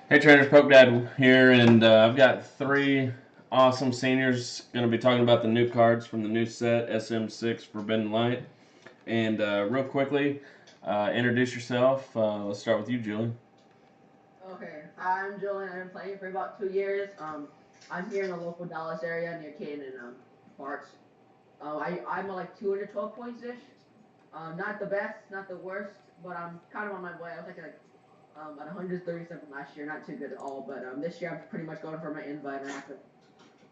Hey trainers, Poke Dad here, and I've got three awesome seniors going to be talking about the new cards from the new set, SM6 Forbidden Light. And real quickly, introduce yourself. Let's start with you, Julian. Okay, hi, I'm Julian. I've been playing for about 2 years. I'm here in the local Dallas area near Caden and Parks. I'm at like 212 points ish. Not the best, not the worst, but I'm kind of on my way. I was at 137 last year, not too good at all. But this year I'm pretty much going for my invite. I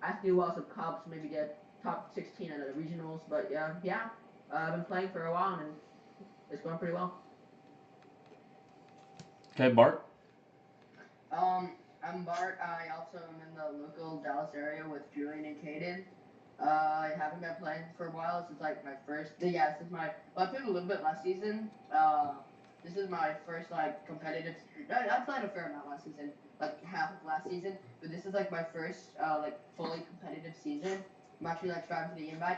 have to do well some cups, maybe get top 16 at the regionals. But yeah, I've been playing for a while and it's going pretty well. Okay, Bart. Um, I'm Bart. I also am in the local Dallas area with Julian and Caden. I haven't been playing for a while since like my first. Yeah, since my. Well, I played a little bit last season. This is my first like competitive. I played a fair amount last season, like half of last season. But this is like my first like fully competitive season. I'm actually like trying for the invite.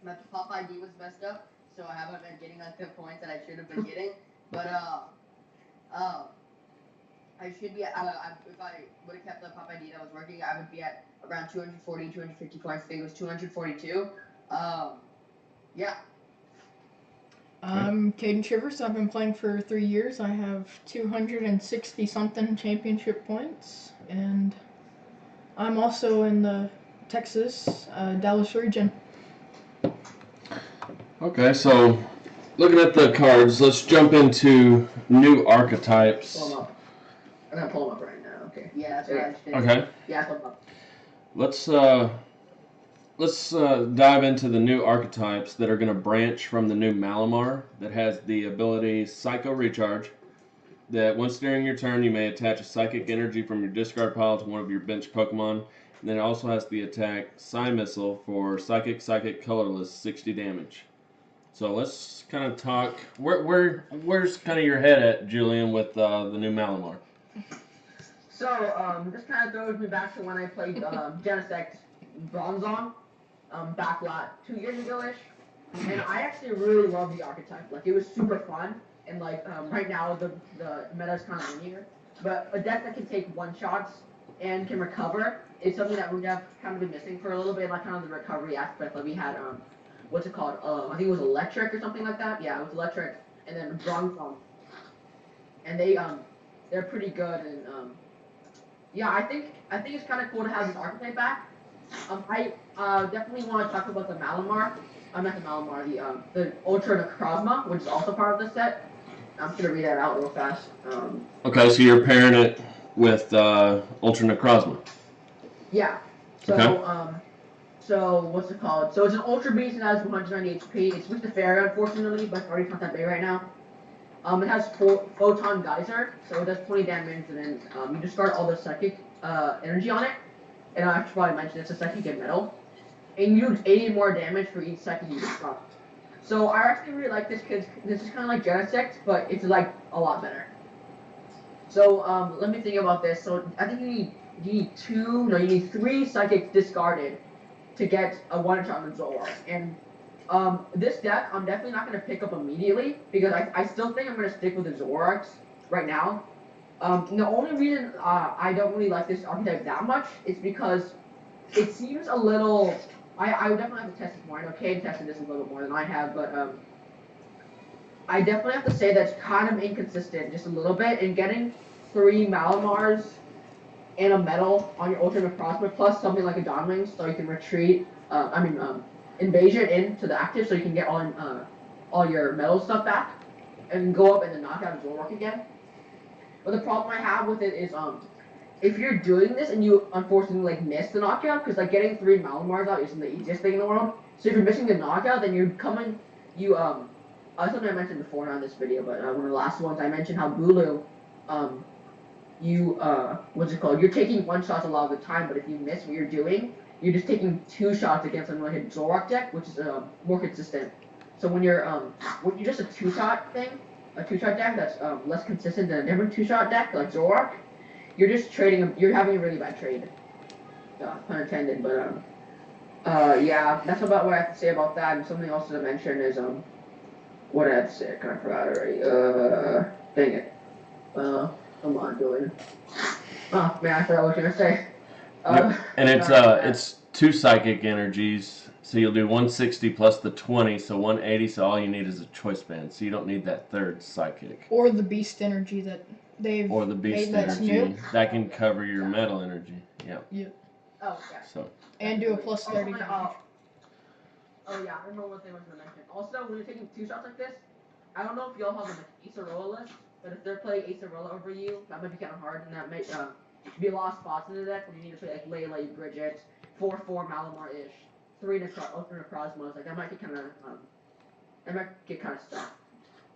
My pop ID was messed up, so I haven't been getting like the points that I should have been getting. But uh, I should be at, if I would have kept the pop ID that was working, I would be at around 240, 250 points. I think it was 242. Um, yeah. Okay. I'm Caden Shivers. I've been playing for 3 years. I have 260 something championship points, and I'm also in the Texas, Dallas region. Okay, so looking at the cards, let's jump into new Pull archetypes. them up. I'm gonna pull them up right now. Okay. Yeah, that's what I Yeah. was thinking. Okay, Yeah, pull them up. let's dive into the new archetypes that are going to branch from the new Malamar that has the ability Psycho Recharge. That once during your turn, you may attach a psychic energy from your discard pile to one of your bench Pokemon. And then it also has the attack Psy Missile for Psychic, Colorless, 60 damage. So let's kind of talk. Where's kind of your head at, Julian, with the new Malamar? So, this kind of throws me back to when I played Genesect Bronzong back 2 years ago-ish. And I actually really love the archetype. Like, it was super fun. And, like, right now the meta's kind of linear. But a deck that can take one-shots and can recover is something that we have kind of been missing for a little bit. Like, kind of the recovery aspect. Like, we had, what's it called? I think it was Electric or something like that. Yeah, it was Electric. And then Bronzong. And they're pretty good. And, yeah, I think it's kind of cool to have this archetype back. I definitely want to talk about the Malamar. I'm not the Malamar, the Ultra Necrozma, which is also part of the set. I'm just gonna read that out real fast. Okay, so you're pairing it with Ultra Necrozma. Yeah. Okay. So what's it called? So it's an Ultra Beast and has 190 HP. It's with the Fairy, unfortunately, but it's already not that big right now. It has Photon Geyser, so it does 20 damage, and then you discard all the psychic energy on it. And I should probably mention it's a psychic and metal. And you do 80 more damage for each psychic you discard. So I actually really like this because this is kind of like Genesect, but it's like a lot better. So let me think about this. So I think you need three psychics discarded to get a one shot on the Zoroark. And this deck, I'm definitely not going to pick up immediately because I still think I'm going to stick with the Zoroarks right now. The only reason I don't really like this archetype that much is because it seems a little. I would definitely have to test this more. I know Cade tested this a little bit more than I have, but I definitely have to say that's kind of inconsistent just a little bit. And getting three Malamars and a metal on your ultimate prospect plus something like a Dawnwing so you can retreat. Invasion into the active so you can get all your metal stuff back and go up and then knock out Zoroark again. But the problem I have with it is if you're doing this and you unfortunately like miss the knockout, because like getting three Malamars out isn't the easiest thing in the world. So if you're missing the knockout, then you're coming you something I mentioned before not in this video, but one of the last ones I mentioned how Bulu um you what's it called? You're taking one shots a lot of the time, but if you miss what you're doing, you're just taking two shots against something like a Zoroark deck, which is more consistent. So when you're just a two-shot thing, a two-shot deck that's less consistent than a different two-shot deck like Zoroark, you're just trading. You're having a really bad trade. Pun intended, but yeah, that's about what I have to say about that. And something else to mention is what I have to say. I kind of forgot already. Dang it. Uh, Come on, Julian. Oh man, I forgot what I was gonna say. Yep. And sorry. it's 2 psychic energies, so you'll do 160 plus the 20, so 180. So all you need is a choice band, so you don't need that third psychic. Or the beast energy that they've Or the beast made that's energy new. that can cover your metal energy. Yep. Oh yeah. So And do a plus 30 Also, damage. Oh yeah, I remember one thing I was gonna mention. Also, when you're taking 2 shots like this, I don't know if y'all have like Acerola list, but if they're playing Acerola over you, that might be kind of hard, and that might be a lot of spots in the deck where you need to play like Lele, Bridget, 4/4 Malamar-ish, 3 Necrozmas. Like that might get kind of stuck.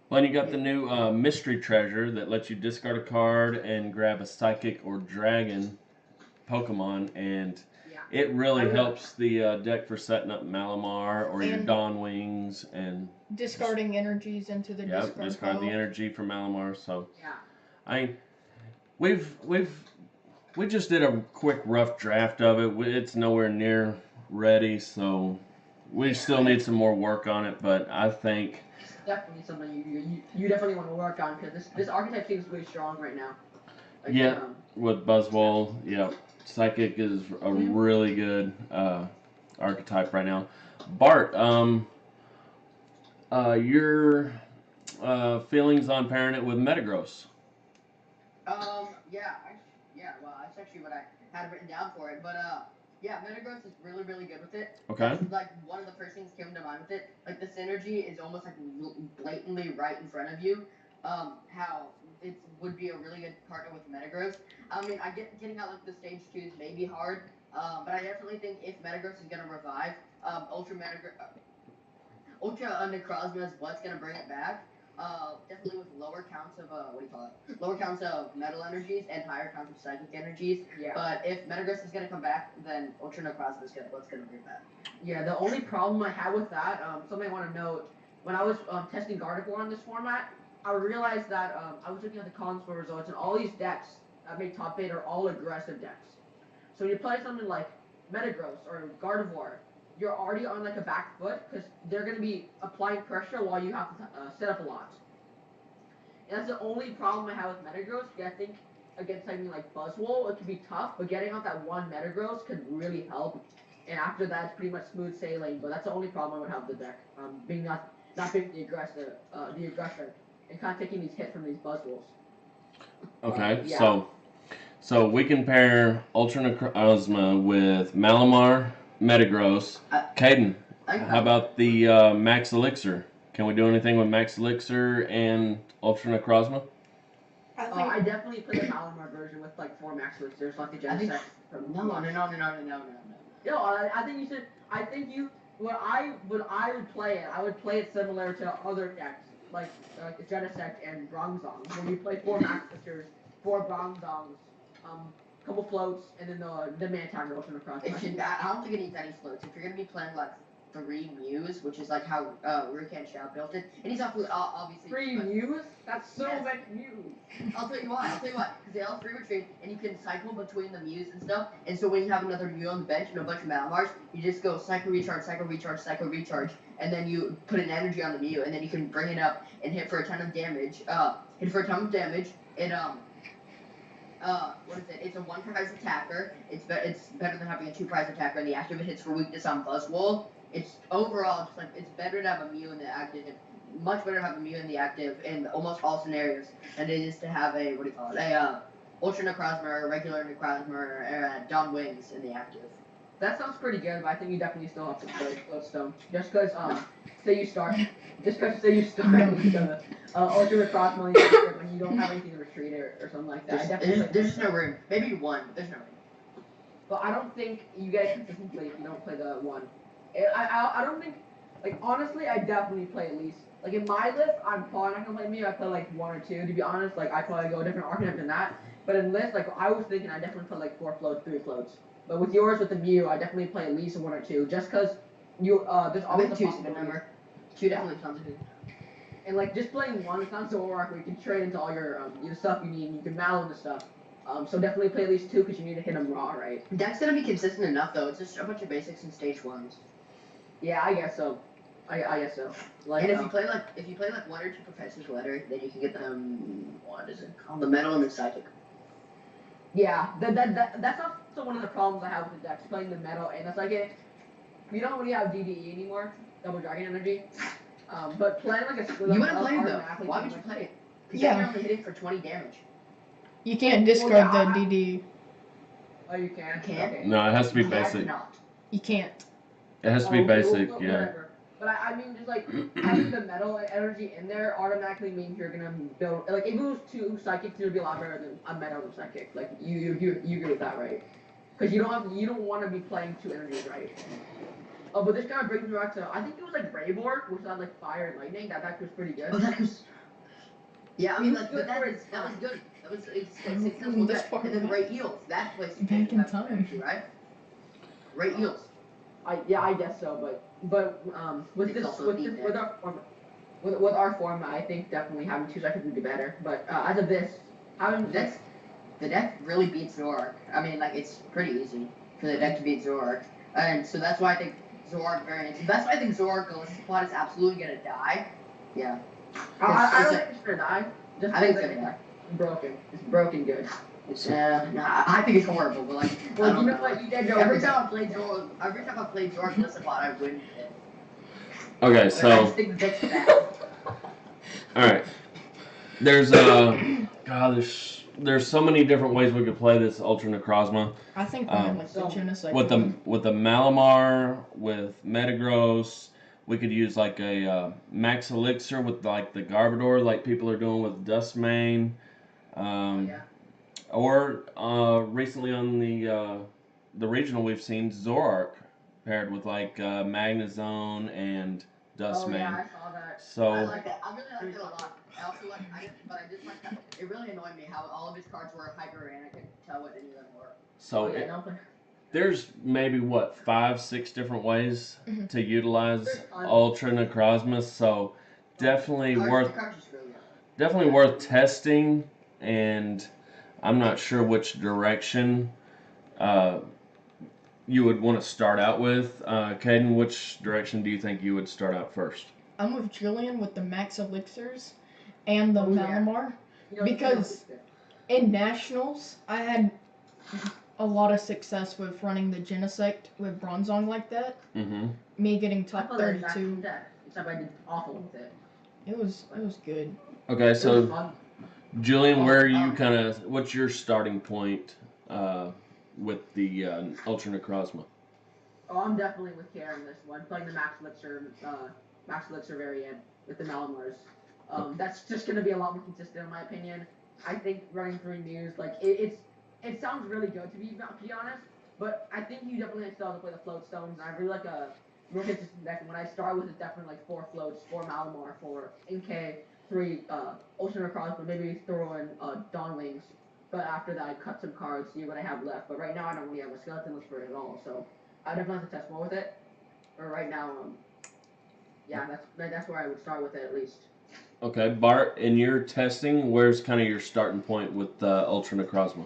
well, and you got the new mystery treasure that lets you discard a card and grab a psychic or dragon Pokemon, and Yeah. it really helps the deck for setting up Malamar or your And- Dawn Wings and Discarding energies into the yep, discard discard pile. the energy for Malamar. So Yeah. we just did a quick rough draft of it. It's nowhere near ready, so we still need some more work on it. But I think It's definitely something you definitely want to work on because this archetype seems really strong right now. Like, Yeah. with Buzzwole, yeah, Psychic is a really good archetype right now. Bart, your feelings on pairing it with Metagross? Well, that's actually what I had written down for it. But yeah, Metagross is really, really good with it. Okay. That's, like one of the first things came to mind with it. Like the synergy is almost like blatantly right in front of you. How it would be a really good partner with Metagross. I mean, I get getting out like the stage 2s may be hard. But I definitely think if Metagross is gonna revive, Ultra Necrozma is what's gonna bring it back. Definitely with lower counts of lower counts of metal energies and higher counts of psychic energies. Yeah. But if Metagross is gonna come back, then Ultra Necrozma is what's gonna bring it back. Yeah, the only problem I had with that, something I want to note, when I was testing Gardevoir on this format, I realized that I was looking at the columns for results, and all these decks that make top 8 are all aggressive decks. So when you play something like Metagross or Gardevoir, you're already on like a back foot because they're going to be applying pressure while you have to set up a lot. And that's the only problem I have with Metagross. I think against something like Buzzwole, it can be tough, but getting out that one Metagross could really help. And after that, it's pretty much smooth sailing. But that's the only problem I would have with the deck, being not being the aggressor, and kind of taking these hits from these Buzzwoles. Okay, Yeah. so we can pair Ultra Necrozma with Malamar, Metagross. Caden, how about the Max Elixir? Can we do anything with Max Elixir and Ultra Necrozma? I definitely play the Malamar version with like 4 Max Elixirs, like the Genesect. No. No, I think you should. I think you. When I would play it, I would play it similar to other decks, like Genesect and Bronzong, where you play 4 Max Elixirs, 4 Bronzongs, couple floats, and then the Mantimer Ultra Necrozma. I don't think it needs any floats. If you're gonna be playing like 3 Mews, which is like how Rikan Shao built it, and he's obviously 3 Mews? That's so Yes. many Mews. I'll tell you why, because they all 3 retreat, and you can cycle between the Mews and stuff, and so when you have another Mew on the bench and a bunch of Malamars, you just go Cycle Recharge, and then you put an energy on the Mew, and then you can bring it up and hit for a ton of damage, and what is it? It's a 1 prize attacker, it's better than having a 2 prize attacker, and the active hits for weakness on Buzzwole. It's overall just like it's better to have a Mew in the active, much better to have a Mew in the active in almost all scenarios than it is to have a Ultra Necrozma or a regular Necrozma or Dawn Wings in the active. That sounds pretty good, but I think you definitely still have to play Floatstone. Just because, say you start with Ultra Necrozma when you don't have anything to retreat or something like that. There's just no room. Maybe 1, but there's no room. But I don't think you get consistent play if you don't play the 1. I don't think, like, honestly, I definitely play at least. Like, in my list, I'm probably not going to play Mew. I play, like, 1 or 2. To be honest, like, I probably go a different archetype than that. But in list, like, I was thinking I definitely play, like, 4 floats, 3 floats. But with yours, with the Mew, I definitely play at least 1 or 2. Just because there's always a possibility. Number. 2 definitely sounds good. And, like, just playing 1 is not so hard where you can trade into all your stuff you need. And you can mallow the stuff. So definitely play at least 2 because you need to hit them raw, right? Deck's going to be consistent enough, though. It's just a bunch of basics in stage 1s. Yeah, I guess so. I guess so. Like, And if you play like one or two professors letter, then you can get them. What is it called? The metal and the psychic. yeah, that's also one of the problems I have with the decks, playing the metal and the psychic. We don't really have DDE anymore, double dragon energy. But playing like a split You up want to play it though? automatically Why would can, you like, play it? Because Yeah. you're only hitting for 20 damage. You can't discard yeah, the DD. Oh, you can. You can? Okay. No, it has to be You have basic. not. You can't. It has to be Okay, basic, well, yeah. whatever. But I mean, just like having the metal energy in there automatically means you're gonna build. Like if it was two psychics, it would be a lot better than a metal and psychic. Like you agree with that, right? Because you don't want to be playing two energies, right? Oh, but this kind of brings me back to I think it was like Raybor, which had like fire and lightning. That deck was pretty good. Oh, that was. Yeah, I mean, It was like, good but for that its was time. good. That was it's Oh, successful this deck. far And then back. Great Eels. That plays Back in time. right? Great Eels. I guess so, but with It's this also a with deep this, with our format, with our format, I think definitely having two psychics would be better. But as of this, having The deck really beats Zork. I mean, like, it's pretty easy for the deck to beat Zork. And so that's why I think Zork variants. That's why I think Zork Galactic Plot is absolutely gonna die. Yeah. I don't think it's gonna die. Just I think it's because gonna die. broken. It's broken good. I think it's horrible, but like, I Well, don't you know know. what? You did go Every with time I played Zork Galactic Plot, I win it. Okay, I so, just think the deck's bad. alright. There's, there's so many different ways we could play this Ultra Necrozma. I think I like the Genesect With one. the Malamar, with Metagross, we could use like a Max Elixir with like the Garbodor, like people are doing with Dustmane. Yeah. Or recently on the regional, we've seen Zoroark paired with like Magnezone and Dustmane. Oh yeah, I saw that. So I like that. I really like it a lot. I also like, but I just like that. It really annoyed me how all of his cards were hyper and I couldn't tell what any of them were. so Oh, yeah, it, no, but- there's maybe what 5-6 different ways Mhm. to utilize There's tons. Ultra Necrozma. So definitely The worth cards just really are. definitely worth testing, and I'm not sure which direction you would want to start out with. Caden, which direction do you think you would start out first? I'm with Julian with the Max Elixirs and the Oh, yeah. Malamar. You know, Because- In Nationals, I had a lot of success with running the Genesect with Bronzong like that. Mm-hmm. Me getting I top played that exact 32. same deck, except I did awful with it. It was good. Okay, It was so fun. Julian, where are you Um, kind of? What's your starting point with the Ultra Necrozma? Oh, I'm definitely with Karen this one. Playing the Max Elixir variant with the Malamars. That's just gonna be a lot more consistent in my opinion. I think running 3 news, like it sounds really good to be honest, but I think you definitely still have to play the float stones. And I really like a more consistent deck. And when I start with, it's definitely like 4 floats, 4 Malamar, 4 NK, 3 Ultra Necrozma, maybe throw in Dawnlings. But after that, I cut some cards, see what I have left. But right now, I don't really have a skeleton list for it at all, so I definitely have to test more with it. But right now, yeah, that's where I would start with it at least. Okay, Bart, in your testing, where's kind of your starting point with Ultra Necrozma?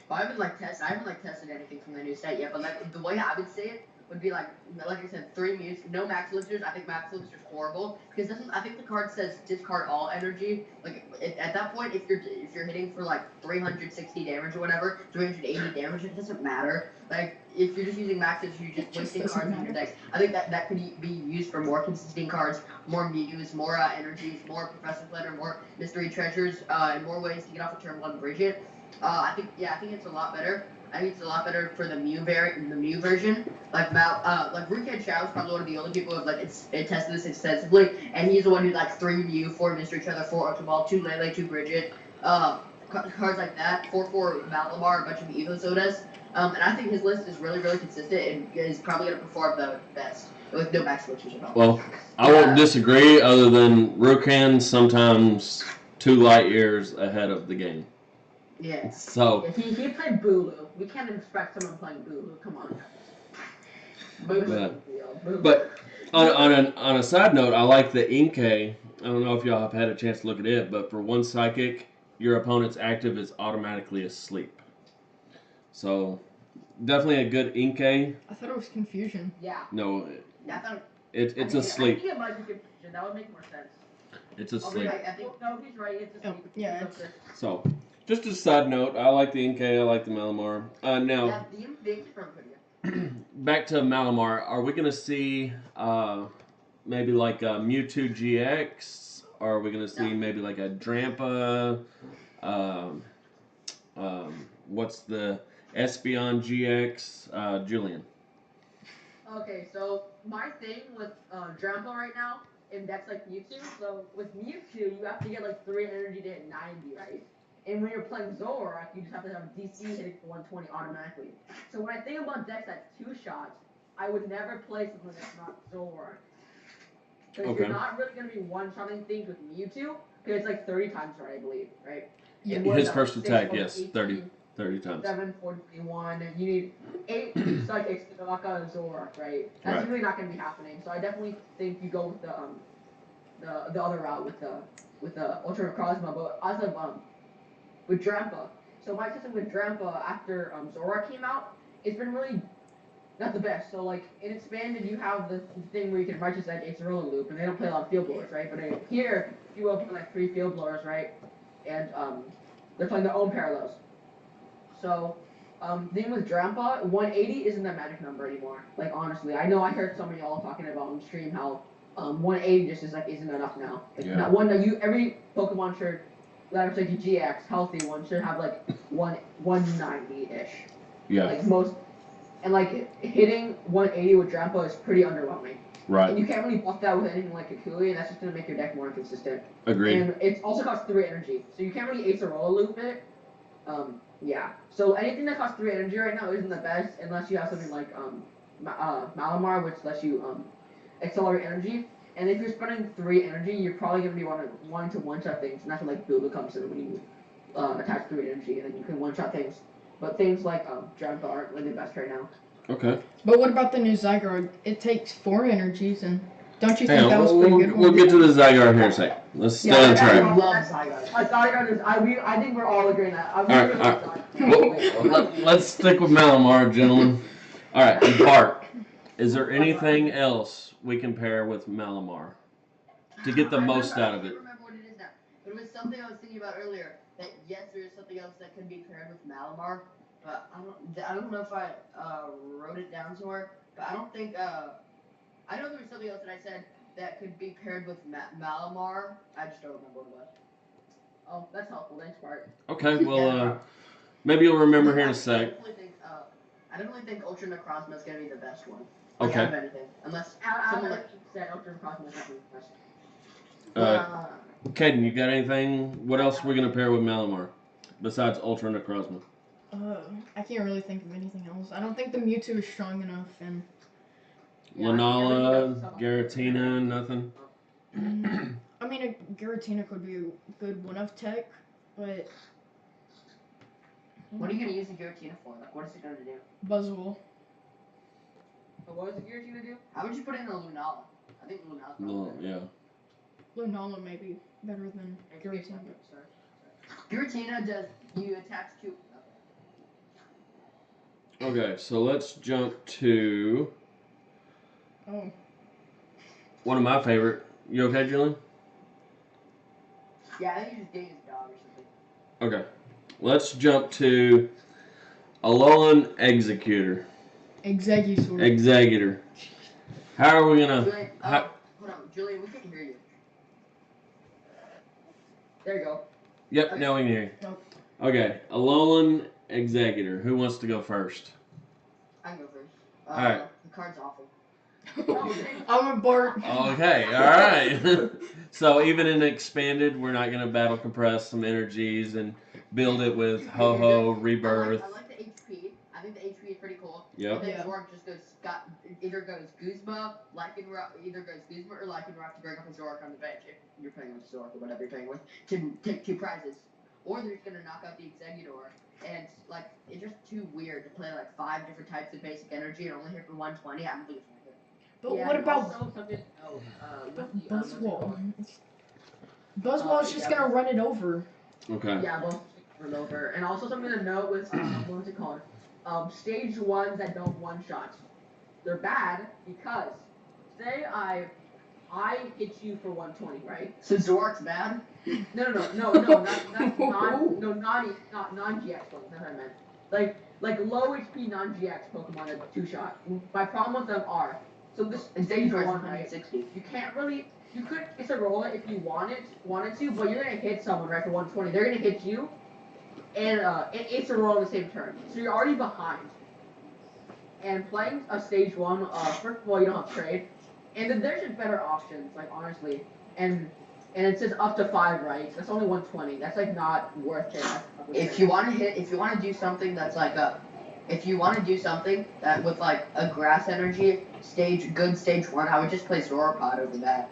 I haven't tested anything from the new set yet, but like the way I would say it would be like I said, 3 mutes, no Max Elixirs. I think Max Elixir's horrible because I think the card says discard all energy. Like at that point, if you're hitting for like 360 damage or whatever, 380 damage, it doesn't matter. Like if you're just using Max Elixir, you're just wasting doesn't cards in your matter. decks. I think that could be used for more consistent cards, more Mews, more energies, more Professor Flutter, more Mystery Treasures, and more ways to get off a turn 1 Bridget. I think it's a lot better. I think it's a lot better for the Mew version. Like Rukan Chao is probably one of the only people who have tested this extensively, and he's the one who 3 Mew, 4 Mystery Treasure, 4 Ultra Ball, 2 Lele, 2 Bridget, cards like that, 4 Malamar, a bunch of Evo Sodas. And I think his list is really, really consistent and is probably going to perform the best with no Max Elixirs at all. Well, I won't disagree, other than Rukan sometimes 2 light years ahead of the game. Yeah. So, Yeah, he played Bulu. We can't expect someone playing Bulu. Come on. Bulu. but on a side note, I like the Inkay. I don't know if y'all have had a chance to look at it, but for 1 psychic, your opponent's active is automatically asleep. So, definitely a good Inkay. I thought it was Confusion. Yeah. No, Yeah, I thought It's I asleep. think it might be confusion. That would make more sense. It's Okay, asleep. I think- no, he's right. It's Oh, asleep. yeah, It's it's- So, just a side note, I like the Inkay, I like the Malamar. Now, Yeah, the invasion from video. back to Malamar, are we gonna see maybe like a Mewtwo GX? Or are we gonna see No. maybe like a Drampa? What's the Espeon GX? Julian. Okay, so my thing with Drampa right now, and that's like Mewtwo. So with Mewtwo, you have to get like 3 energy to hit 90, right? And when you're playing Zoroark, you just have to have DC hitting for 120 automatically. So when I think about decks that's 2 shots, I would never play something that's not Zoroark. Because Okay. you're not really going to be one-shotting things with Mewtwo, because it's like 30 times right, I believe, right? Yeah. And what is His that, first like, attack, 6, yes, 18, 30 times. 7, 41, and you need 8 psychics to knock out a Zoroark, right? That's Right. really not going to be happening. So I definitely think you go with the other route with the Ultra Cosmo, but as of with Drampa. So my system with Drampa after Zoroark came out, it's been really not the best. So like in Expanded, you have the thing where you can Righteous Edge Ace Roller Loop, and they don't play a lot of Field Blowers, right? But here you open like 3 Field Blowers, right? And they're playing their own parallels. So the thing with Drampa, 180 isn't a magic number anymore. Like honestly, I know I heard some of y'all talking about on stream how 180 just isn't enough now. Like Yeah. not one that every Pokemon should, like the GX healthy one should have like 190 ish. Yeah. Like most, and like hitting 180 with Drampa is pretty underwhelming. Right. And you can't really buff that with anything like Kakuli, and that's just gonna make your deck more inconsistent. Agreed. And it also costs 3 energy, so you can't really Ace a Roller Loop it. Yeah. So anything that costs 3 energy right now isn't the best unless you have something like Malamar, which lets you accelerate energy. And if you're spending 3 energy, you're probably gonna be wanting to one-shot things, and that's when like Builder comes in when you attach 3 energy, and then you can one-shot things. But things like Drampa aren't really the best right now. Okay. But what about the new Zygarde? It takes 4 energies, and don't you think Hang that was on, pretty good? we'll get to the Zygarde here in a second. Let's stay on I track. love Zygarde. Zygarde is, I think we're all agreeing that. I really love Zygarde. Let's stick with Malamar, gentlemen. All right, and Bart, is there anything else we can pair with Malamar to get the most out of I it? can't remember what it is now, but it was something I was thinking about earlier. That yes, there is something else that could be paired with Malamar, but I don't know if I wrote it down somewhere. But I don't think I know there was something else that I said that could be paired with Malamar. I just don't remember what it was. Oh, that's helpful. Thanks, Bart. Okay, well, maybe you'll remember here in a sec. I definitely think Ultra Necrozma is going to be the best one. Okay. Out of anything. Unless someone like said Ultra Cosmo is definitely the best. Caden, you got anything? What else are we going to pair with Malamar besides Ultra Necrozma? I can't really think of anything else. I don't think the Mewtwo is strong enough, and Lunala, Giratina, nothing? I mean, a Giratina could be a good one-of tech, but... What are you going to use the Giratina for? Like, what is it going to do? Buzzwole. But what was the Giratina do? How would you put in a Lunala? I think Lunala's probably No, better. yeah. Lunala may be better than Giratina. Giratina does, you attach to... Okay, so let's jump to Oh. one of my favorite. You okay, Julian? Yeah, I think you just date his dog or something. Okay. Let's jump to Alolan Executor. Executor. How are we gonna... Julian, hold on, Julian, we can't hear you. There you go. Yep, now we can hear you. Nope. Okay, Alolan Executor. Who wants to go first? I can go first. Alright. The card's awful. I'm a Bart. Okay, alright. So even in Expanded, we're not gonna battle compress some energies and build it with Ho-Ho, Rebirth. I like the HP. I think the HP is pretty cool. Yep. And then Yeah. Zork just goes either goes Guzma, either goes Guzma or Lycanroc to bring up a Zork on the bench if you're playing with Zork or whatever you're playing with to take 2 prizes. Or they're just gonna knock out the Executor, and like it's just too weird to play like 5 different types of basic energy and only hit for 120. I don't think it's worth it. But Yeah, what and about also something? Buzzwole? Buzzwole's just gonna run it over. Okay. Yeah, both run over. And also something to note with what's it called? Stage 1s that don't one-shot. They're bad because say I hit you for 120, right? So Zork's bad? No, not non-GX Pokemon. That's what I meant. Like low HP non-GX Pokemon that two-shot. My problem with them are so this It's stage dangerous. 1, right? You can't really. You could it's a roll it if you wanted to, but you're gonna hit someone right for 120. They're gonna hit you, and it's a roll in the same turn. So you're already behind. And playing a stage 1, first of all, you don't have trade, and then there's just better options, like honestly, and it says up to 5, right? That's only 120. That's like not worth it. If you want to do something that's like if you want to do something that with like a grass energy stage 1, I would just play Zoropod over that.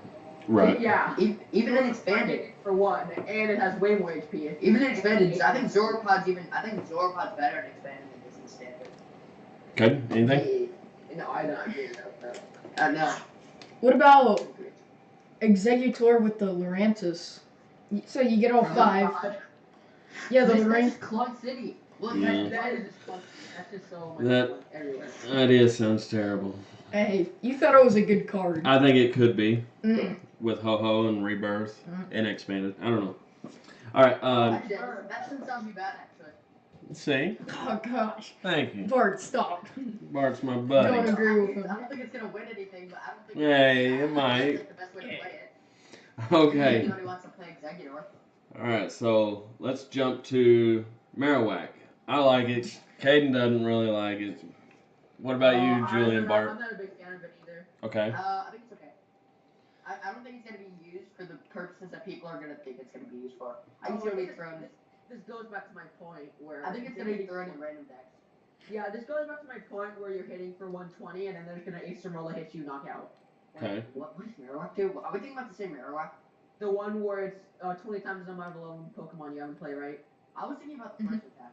Right. Yeah. Even in expanded. For one, and it has way more HP. Even in expanded, I think Zoropod's better in expanded than it is in standard. Good. Anything? No, I don't agree with that. No. What about Executor with the Lurantis? So you get all 5. Yeah, the That's Lurantis. just Club City. Look, Yeah. That is just clunky. That's just so much That- fun everywhere. Idea sounds terrible. Hey, you thought it was a good card. I think it could be Mm. with Ho-Ho and Rebirth and Expanded. I don't know. All right. Actually, that doesn't sound too bad, actually. See? Oh gosh. Thank you. Bart, stop. Bart's my Don't buddy. agree with him. I don't think it's gonna win anything, but I don't think Hey, it that's might. the best way to play it. Okay. Anybody wants to play Executor. All right. So let's jump to Marowak. I like it. Caden doesn't really like it. What about you, Julian I'm Bart? not a big fan of it either. Okay. I think it's okay. I don't think it's gonna be used for the purposes that people are gonna think it's gonna be used for. I think it's gonna be thrown. This goes back to my point where I think it's gonna be thrown in random decks. Yeah, this goes back to my point where you're hitting for 120 and then there's gonna Ace Rolla hit you knockout. Okay. What does Marowak do? Are we thinking about the same Marowak? The one where it's 20 times the amount of level Pokemon you haven't played, right? I was thinking about the first attack.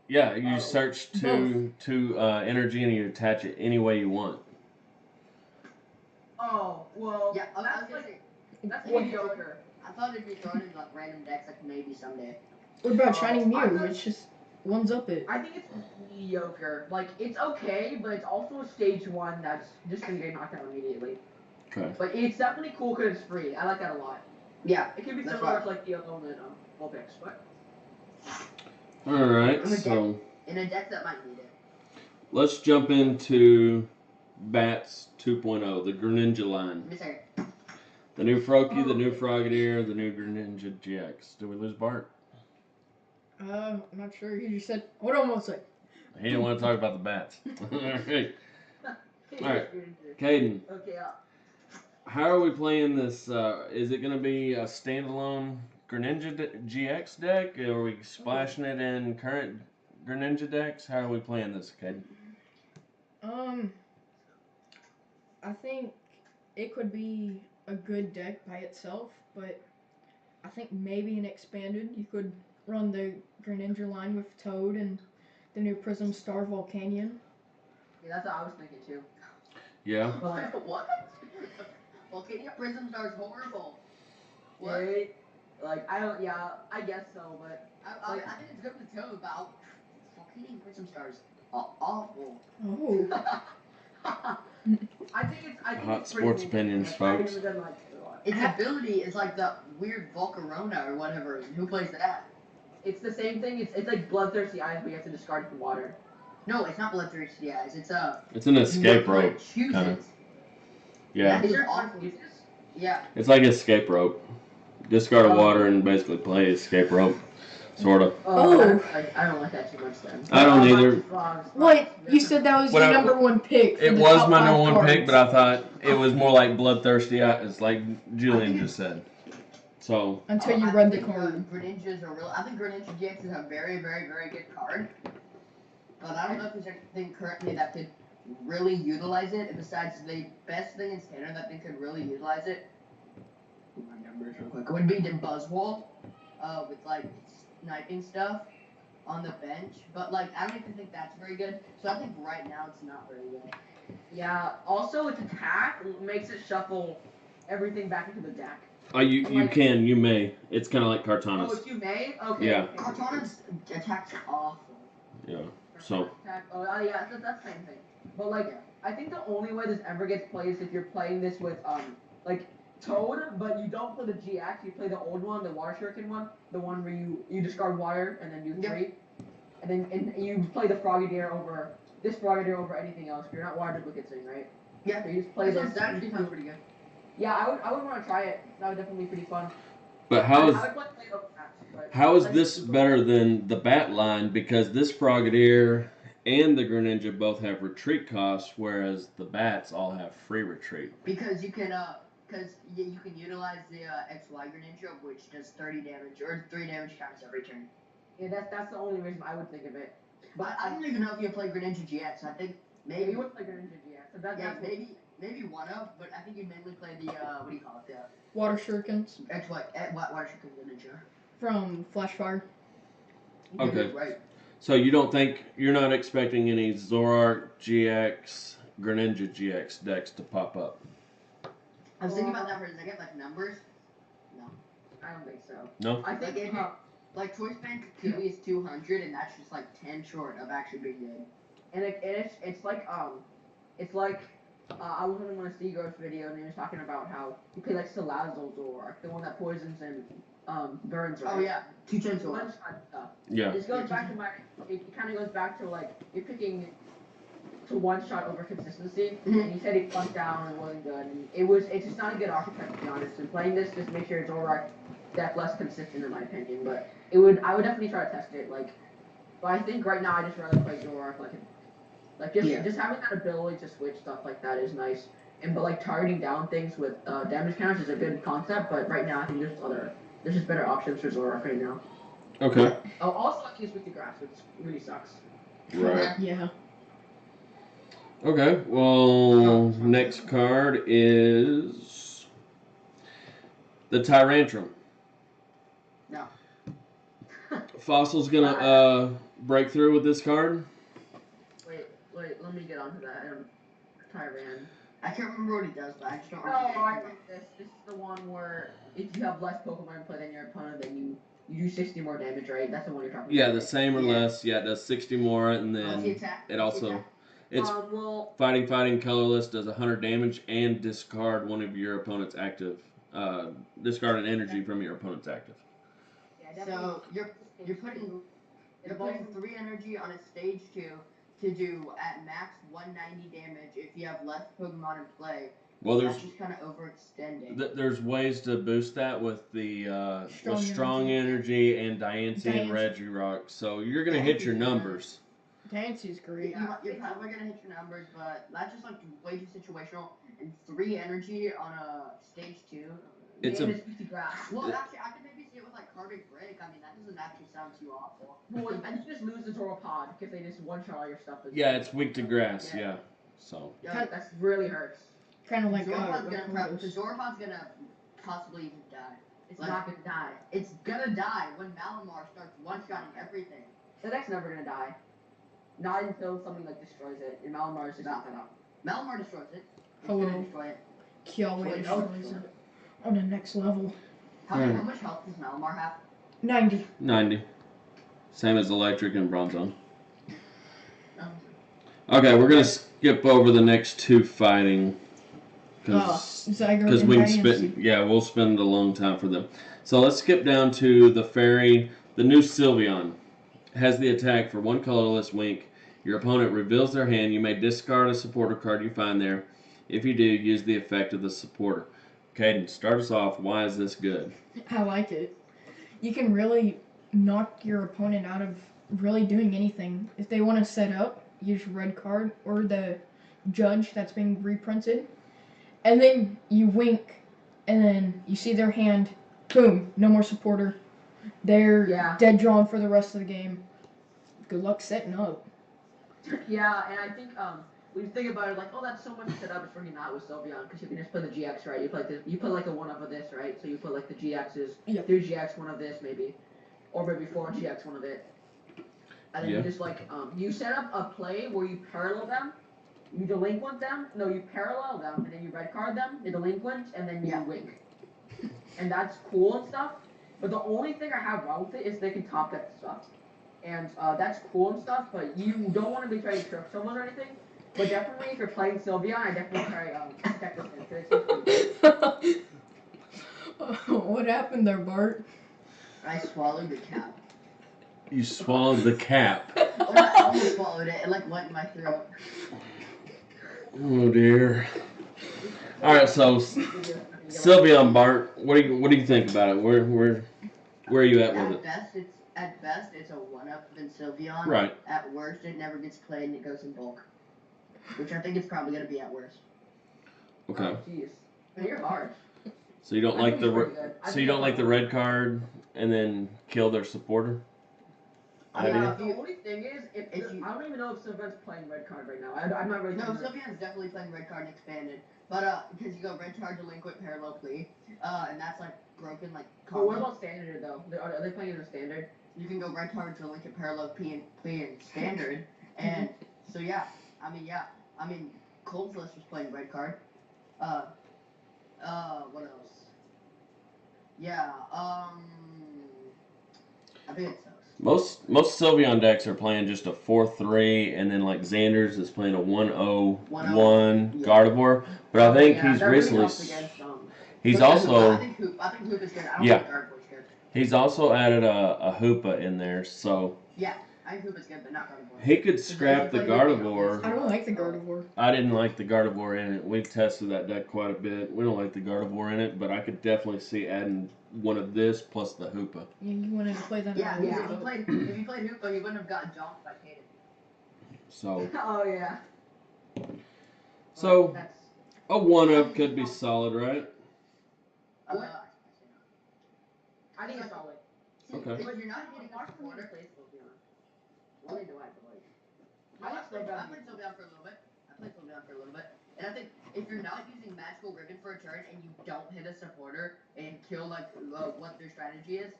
Yeah, you search to energy and you attach it any way you want. Oh, well, Yeah, I was that's gonna like, say. that's What? mediocre. I thought it'd be thrown in like random decks, like maybe someday. What about Shiny I Mew? thought- It's just one's up it. I think it's mediocre. Like, it's okay, but it's also a stage 1 that's just gonna get knocked out immediately. Okay. But it's definitely cool because it's free. I like that a lot. Yeah. It can be That's similar right. to like the Alone and Vulpix, but All right. So In a deck that might need it. let's jump into Bats 2.0, the Greninja line. Give me a second. The new Froakie, the new Frogadier, the new Greninja GX. Did we lose Bart? I'm not sure. You just said, hold on one sec. He didn't want to talk about the bats. Alright. Alright. Okay, Caden, how are we playing this? Is it going to be a standalone Greninja GX deck? Are we splashing it in current Greninja decks? How are we playing this, Caden? I think it could be a good deck by itself, but I think maybe in expanded you could run the Greninja line with Toad and the new Prism Star Volcanion. Yeah, that's what I was thinking too. Yeah. What? Volcania Prism Star's horrible. What? Yeah, like I guess so, but I think it's good with Toad, but Volcania Prism Star's awful. Oh. I think Hot it's pretty sports cool. opinions, I folks. really like it a lot. Its ability is like the weird Volcarona or whatever. And who plays that? It's the same thing. It's like Bloodthirsty Eyes, but you have to discard from water. No, it's not Bloodthirsty Eyes. It's It's an escape rope. Choose kinda. it. Yeah. Is there awful. fuses? Yeah. It's like escape rope. Discard water and basically play escape rope. Sort of. Oh. I don't like that too much then. I don't either. What? You said that was What your I- number one pick. For It the was top my 5 number one pick, cards. but I thought it was more like Bloodthirsty Eyes, like Julian just said. So, Until you I read the think, card. Greninja's a real. I think Greninja GX is a very, very, very good card. But I don't know if there's anything currently that could really utilize it. And besides, the best thing in standard that they could really utilize it. My numbers real quick. Would be the Buzzwole, with like sniping stuff on the bench. But like, I don't even think that's very good. So I think right now it's not very good. Yeah. Also, its attack makes it shuffle everything back into the deck. you may. It's kind of like Oh, Kartana's. it's you may? Okay. Yeah. Okay. Cortana's attack's awful. Yeah. So Attack. Oh, yeah, that's the same thing. But like, I think the only way this ever gets played is if you're playing this with like Toad, but you don't play the GX. You play the old one, the Water Shuriken one, the one where you discard water and then do three, and then you play the Frogadier over this Frogadier over anything else. You're not water duplicates thing, right? Yeah. So you just play this. That actually sounds pretty good. Yeah, I would want to try it. That would definitely be pretty fun. but I would play it over that, but how is like, this better than the bat line? Because this Frogadier and the Greninja both have retreat costs, whereas the bats all have free retreat. Because you can you can utilize the XY Greninja, which does 30 damage or 3 damage counters every turn. Yeah, that's the only reason I would think of it. But I don't even know if you play Greninja GX. I think maybe you would play Greninja GX. So that's maybe one of, but I think you'd mainly play the what do you call it? The Water Shurikens XY Water Shuriken Greninja. from Flashfire. Okay. Right. So you're not expecting any Zoroark GX, Greninja GX decks to pop up. I was thinking about that for a second, like numbers. No, I don't think so. No. I think like Choice Band TV is 200, and that's just like 10 short of actually being good. and it's like I was on one of Seagro's videos and he was talking about how he played like Salazzle Zoroark, the one that poisons and burns. Right? Oh yeah, 210 One short. shot stuff. Yeah. This goes back to it kind of goes back to like you're picking to one shot over consistency, and he said it clunked down and wasn't good, and it's just not a good archetype to be honest. And playing this just makes your Zoroark deck less consistent in my opinion, but I would definitely try to test it. Like, but I think right now I just rather play Zoroark just having that ability to switch stuff like that is nice. But like targeting down things with damage counters is a good concept, but right now I think there's just better options for Zoroark right now. Okay. Oh, also I think it's weak to grass, which really sucks. Right. Yeah. Okay. Well, next card is the Tyrantrum. No. Fossil's gonna break through with this card. Wait, let me get onto that. Tyran. I can't remember what he does, but I just don't Oh, remember. I think this. This is the one where if you have less Pokemon play than your opponent, then you do 60 more damage, right? That's the one you're talking about. Yeah, the same or less. Yeah, it does 60 more, and What's the then attack? it also it's well, fighting colorless, does 100 damage, and discard one of your opponent's active. Discard an energy from your opponent's active. yeah, So you're putting 3 energy on a stage 2 to do at max 190 damage if you have less Pokemon in play. Well, That's just kind of overextending. there's ways to boost that with the strong Energy. energy and Diancie and Diancie. Regirock. So you're gonna hit your numbers. Diancie's great. You're probably gonna hit your numbers, but that's just like way too situational. And 3 energy on a stage 2. It's and it's 50 grass. Well, actually, I could maybe see it with like Carving Break. I mean, that doesn't actually sound too awful. Well, and you just lose the Zoropod because they just one shot all your stuff. Yeah, it's weak to grass. Yeah. So. Yeah, that really hurts. Kind of like Zoropod's gonna possibly even die. It's not gonna die. It's gonna die when Malamar starts one-shotting everything. The deck's never gonna die. Not until something like destroys it. And Malamar is just not gonna. Malamar destroys it. It's Hello. gonna destroy it. Kiawe destroys it on the next level. How much health does Malamar have? 90. 90. Same as Electric and Bronzong. Okay, we're gonna skip over the next 2 fighting. Because we can we'll spend a long time for them. So let's skip down to the fairy. The new Sylveon has the attack for 1 colorless wink. Your opponent reveals their hand. You may discard a supporter card you find there. If you do, use the effect of the supporter. Caden, start us off. Why is this good? I like it. You can really knock your opponent out of really doing anything. If they want to set up, use red card or the judge that's being reprinted. And then you wink, and then you see their hand. Boom, no more supporter. They're dead drawn for the rest of the game. Good luck setting up. Yeah, and I think when you think about it, like, oh, that's so much to set up. It's really not with Sylveon because you can just play the GX, right? You put like a 1-up of this, right? So you put like the GXs, 3 GX, 1 of this maybe, or maybe 4 GX, 1 of it. And then you just like you set up a play where you parallel them. You delinquent them. No, you parallel them, and then you red card them. They delinquent, and then you wink. And that's cool and stuff. But the only thing I have wrong with it is they can top deck stuff. and that's cool and stuff. But you don't want to be trying to trick someone or anything. But definitely, if you're playing Sylveon, I definitely try Protect Defense. It's pretty good. What happened there, Bart? I swallowed the cap. You swallowed the cap. Or I almost swallowed it. It like went in my throat. Oh dear. All right, so Sylveon, Bart, what do you think about it? Where are you at with it? At best it's a one-up than Sylveon. Right. At worst, it never gets played and it goes in bulk, which I think it's probably gonna be at worst. Okay. Oh, jeez. Man, you're harsh. So you don't I like think the it's pretty good. I so think you don't it's like the red card and then kill their supporter? Yeah, Idea? the only thing is, I don't even know if Sylveon's playing red card right now. I'm not really. No, sure. Sylveon's definitely playing red card and expanded, but because you go red card, delinquent, parallel plea, and that's like broken like. But what about standard though? Are they playing in the standard? You can go red card, delinquent, parallel plea and standard, and so yeah, I mean Cold Flush was playing red card. What else? Yeah, I think it sucks. Most Sylveon decks are playing just a 4-3, and then like Xander's is playing a 1-0-1 Yeah. Gardevoir. But I think Yeah, he's that really recently helps against, he's But also I think Hoop is good. I don't Yeah. think Gardevoir's good. he's also added a Hoopa in there, so Yeah, I think Hoop is good, but not Gardevoir. he could scrap the Gardevoir. I don't like the Gardevoir. I didn't like the Gardevoir in it. We've tested that deck quite a bit. We don't like the Gardevoir in it, but I could definitely see adding one of this plus the Hoopa. Yeah, you wanted to play that. Yeah, on because Hoopa. if you played Hoop, you wouldn't have gotten jumped by Kaden. So Oh yeah. So- That's. a 1-up could be solid, right? I think it's solid. Okay. If you're not hitting a Mark supporter, plays Sylveon. Really do I like. I played Sylveon for a little bit. And I think if you're not using Magical Ribbon for a turn and you don't hit a supporter and kill like what their strategy is,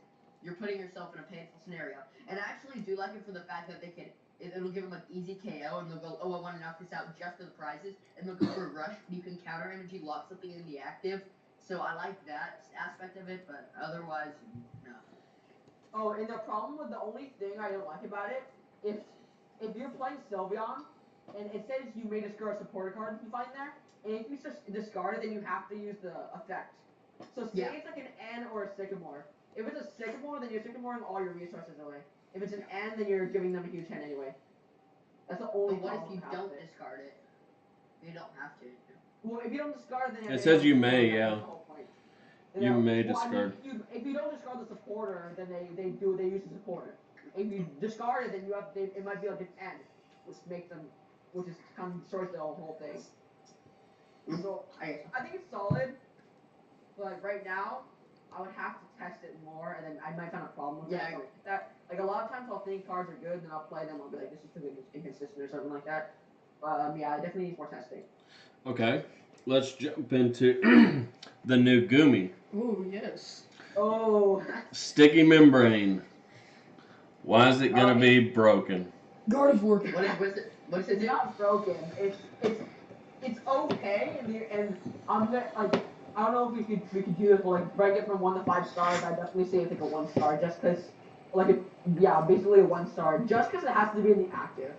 you're putting yourself in a painful scenario. And I actually do like it for the fact that they can. It'll give them like easy KO, and they'll go, oh, I want to knock this out just for the prizes, and they'll go for a rush. You can counter energy, lock something in the active. So I like that aspect of it, but otherwise, no. Oh, and the problem with the only thing I don't like about it, if you're playing Sylveon, and it says you may discard a supporter card you find there, and if you just discard it, then you have to use the effect. So say it's like an N or a Sycamore. If it's a Sycamore, then you're Sycamoring all your resources away. If it's an N, then you're giving them a huge hand anyway. That's the only But what if problem you I have don't with it. discard it? You don't have to. Well, if you don't discard, then It says you don't may, discard, yeah. that's the whole point. You may I mean, discard. if you don't discard the supporter, then they use the supporter. If you discard it, then it might be like an N, which is kind of destroys the whole thing. So I think it's solid, but right now I would have to test it more, and then I might find a problem with Yeah, I it. agree. That like a lot of times I'll think cards are good, then I'll play them. I'll be like, this is too inconsistent or something like that. Yeah, I definitely need more testing. Okay. Let's jump into the new Gumi. Ooh, yes. Oh. Sticky membrane. Why is it gonna be broken? Gardevoir. What is it? What is It's it? not broken. It's okay, and I'm gonna like I don't know if we could do this, but like rank it from 1 to 5 stars. I definitely say it's like a 1 star, just because basically a 1 star, just because it has to be in the active.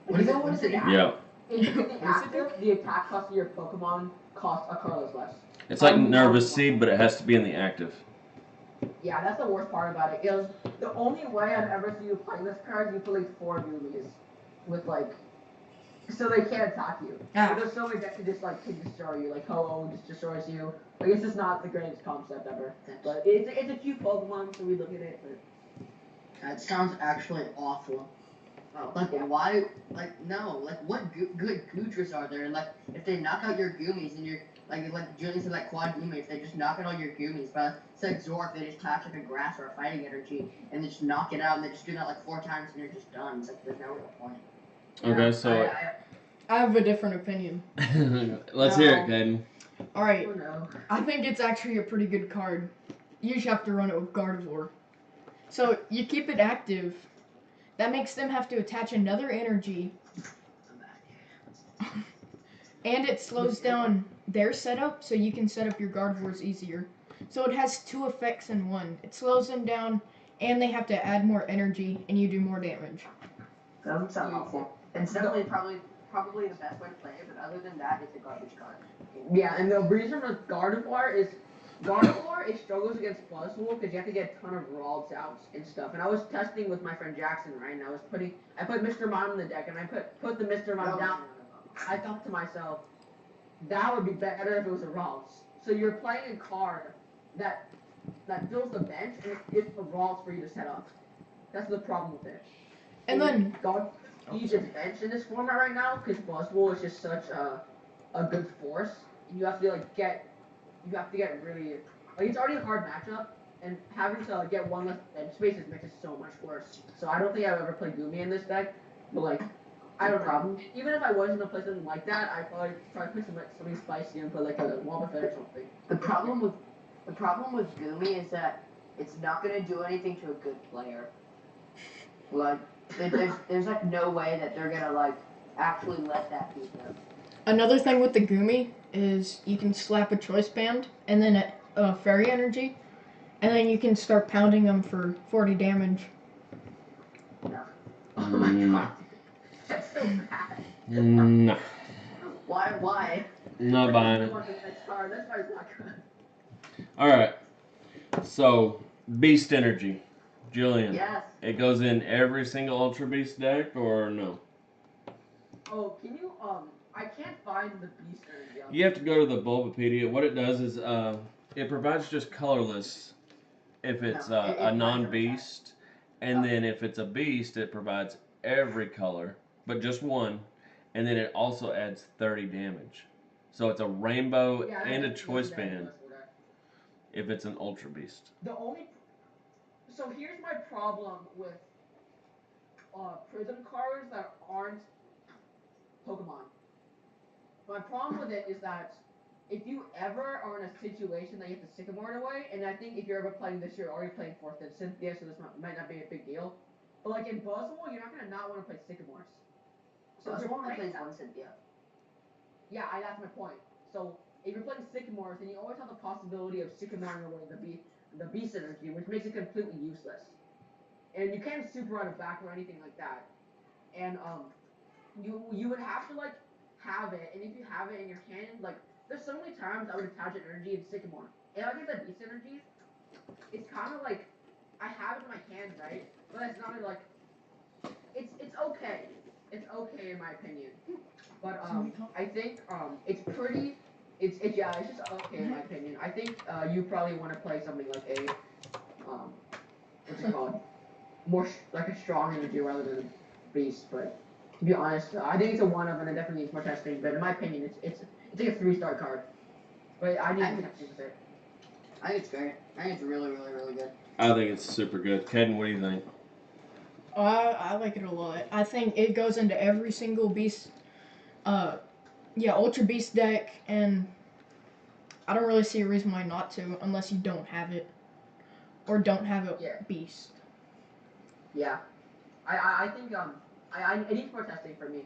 What is it? What is it? Yeah. In the active, the attack cost of your Pokemon costs a card less. It's like Nervous Seed, but it has to be in the active. Yeah, that's the worst part about it. Is the only way I've ever seen you playing this card, you play like 4 Goomies with like, so they can't attack you. Ah. But there's so many that can just like can destroy you. Like Ho-Oh just destroys you. Like it's just not the greatest concept ever. But it's a cute Pokemon, so we look at it. But That sounds actually awful. Like why? Like no. Like what good Gootras are there? Like if they knock out your Goomies and you're like Julian said, like quad Goomy, if they just knock out all your Goomies, but it's like Zork, they just attach like a grass or a fighting energy and they just knock it out and they just do that like 4 times and you're just done. It's like there's no real point. Okay, so I have a different opinion. let's hear it, Caden. Alright, oh no. I think it's actually a pretty good card. You just have to run it with Gardevoir. So, you keep it active. That makes them have to attach another energy. And it slows down their setup, so you can set up your Gardevoirs easier. So it has 2 effects in one. It slows them down, and they have to add more energy, and you do more damage. That doesn't sound awful. It's definitely probably the best way to play it, but other than that, it's a garbage card. Yeah, and the reason with Gardevoir is it struggles against Buzzwole because you have to get a ton of Ralts out and stuff. And I was testing with my friend Jackson, right? And I put Mr. Mime in the deck, and I put the Mr. Mime down. I thought to myself, that would be better if it was a Ralts. So you're playing a card that fills the bench, and it's a Ralts for you to set up. That's the problem with it. And then God needs his bench in this format right now because Buzzwole is just such a good force. And you have to get really it's already a hard matchup, and having to get one less bench space makes it so much worse. So I don't think I've ever played Gumi in this deck, but I don't know. Even if I was gonna play something like that, I'd probably try to put something spicy and put a Wobbuffet or something. The problem with Gumi is that it's not gonna do anything to a good player. There's no way that they're gonna actually let that beat them. another thing with the Gumi is you can slap a choice band and then a fairy energy, and then you can start pounding them for 40 damage. Oh my god, that's so bad. No. Why? Not buying it. That's hard. That's why it's not good. Alright. So, Beast Energy. Julian. Yes. It goes in every single Ultra Beast deck, or no? Oh, can you I can't find the Beast Energy. You have to go to the Bulbapedia. What it does is it provides just colorless if it's a non-beast, and then if it's a beast, it provides every color, but just one, and then it also adds 30 damage. So it's a rainbow and a choice band if it's an Ultra Beast. So here's my problem with Prism cards that aren't Pokemon. My problem with it is that if you ever are in a situation that you have to Sycamore it away, and I think if you're ever playing this, you're already playing 4th and Cynthia, so this might not be a big deal. But in Buzzwole, you're not gonna not want to play Sycamores. So if you're Buzzwole playing plays one Cynthia. Yeah, that's my point. So if you're playing Sycamores, then you always have the possibility of Sycamoring away the Beast Energy, which makes it completely useless. And you can't super run it back or anything like that. And you would have to have it, and if you have it in your hand, there's so many times I would attach an energy in Sycamore. And I get that Beast Energy, it's kind of I have it in my hand, right? But it's not it's okay. It's okay in my opinion. But I think it's pretty. It's just okay in my opinion. I think you probably want to play something like a what's it called? More a strong energy rather than a beast. But to be honest, I think it's a 1-of, and it definitely needs more testing. But in my opinion, it's like a 3-star card. But I need to test with it. I think it's great. I think it's really, really, really good. I think it's super good. Caden, what do you think? Oh, I like it a lot. I think it goes into every single beast, Ultra Beast deck, and I don't really see a reason why not to, unless you don't have it, or don't have a beast. Yeah, I think it needs more testing for me,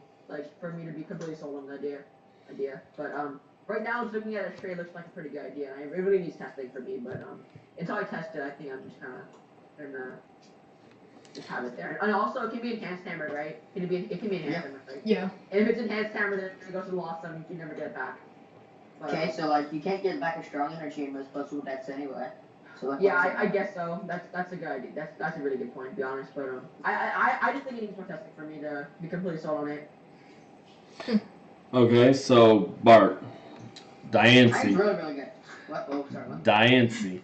for me to be completely sold on the idea. But right now, just looking at it straight, looks like a pretty good idea. And it really needs testing for me, but until I test it, I think I'm just kind of gonna just have it there. And also, it can be enhanced hammered, right? It can be enhanced hammered, right? Yeah. And if it's enhanced hammered, then it goes to the lost zone. You can never get it back. But, Okay, so you can't get back a strong energy in most Buzzwole decks anyway. So yeah, I guess so. That's a good idea. That's a really good point, to be honest. But I just think it needs more testing for me to be completely sold on it. Okay, so Bart, Diane's Diancie. really, really good. What? Oh, sorry. What? Diancie.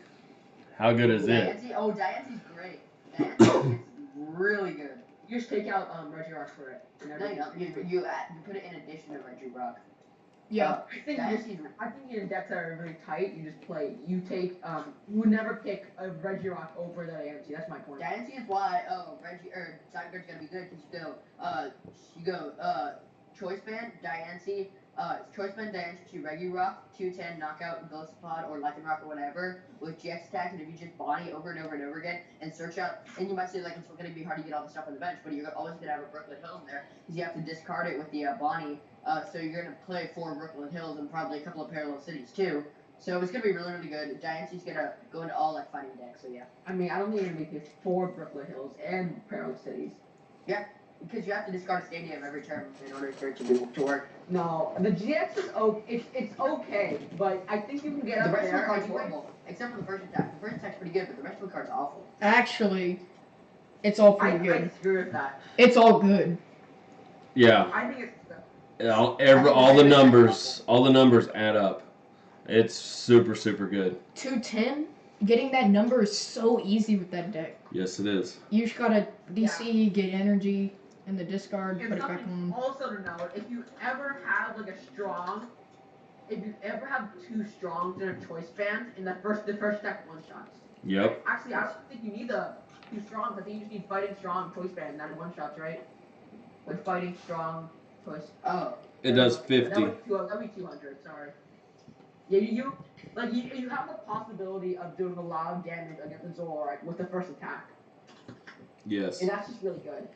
How good is it? Diancie's great. Diancie is really good. You just take out Regirock for it. No, you don't. You put it in addition to Regirock. Yeah. I think in decks that are really tight, you just play. You take. You would never pick a Regirock over the Diancie. That's my point. Diancie is why Zygarde's gonna be good because you go Choice Band Diancie. Choice Band Diancie to Regirock 210 knockout Ghost-Pod or Lycanroc or whatever with GX attacks, and if you just body over and over and over again and search out, and you might say it's gonna be hard to get all the stuff on the bench, but you're always gonna have a Brooklyn Hills there because you have to discard it with the Bonnie. So you're gonna play 4 Brooklyn Hills and probably a couple of Parallel Cities too. So it's gonna be really, really good. Giantsy's gonna go into all like fighting decks. So yeah. I mean, I don't think it'll be 4 Brooklyn Hills and Parallel Cities. Yeah. Because you have to discard a stadium every turn in order for it to work. No, the GX is it's okay, but I think you can get The up rest of the there cards anyway. horrible, except for the first attack. The first attack's pretty good, but the rest of the cards are awful. Actually, it's all I pretty good. disagree with that. It's all good. Yeah. I think it's All the numbers add up. It's super, super good. 210. Getting that number is so easy with that deck. Yes, it is. You just gotta DC, get energy, and the discard, And put it back something on. also to note, if you ever have like if you ever have 2 strongs in a choice band, in the first deck one shots. Yep. Actually, I don't think you need the 2 strongs. I think you just need fighting strong choice band, not one shots, right? Like fighting strong choice. Oh. It does That 50. would be 200. Sorry. Yeah, you have the possibility of doing a lot of damage against the Zoroark with the first attack, Yes. and that's just really good.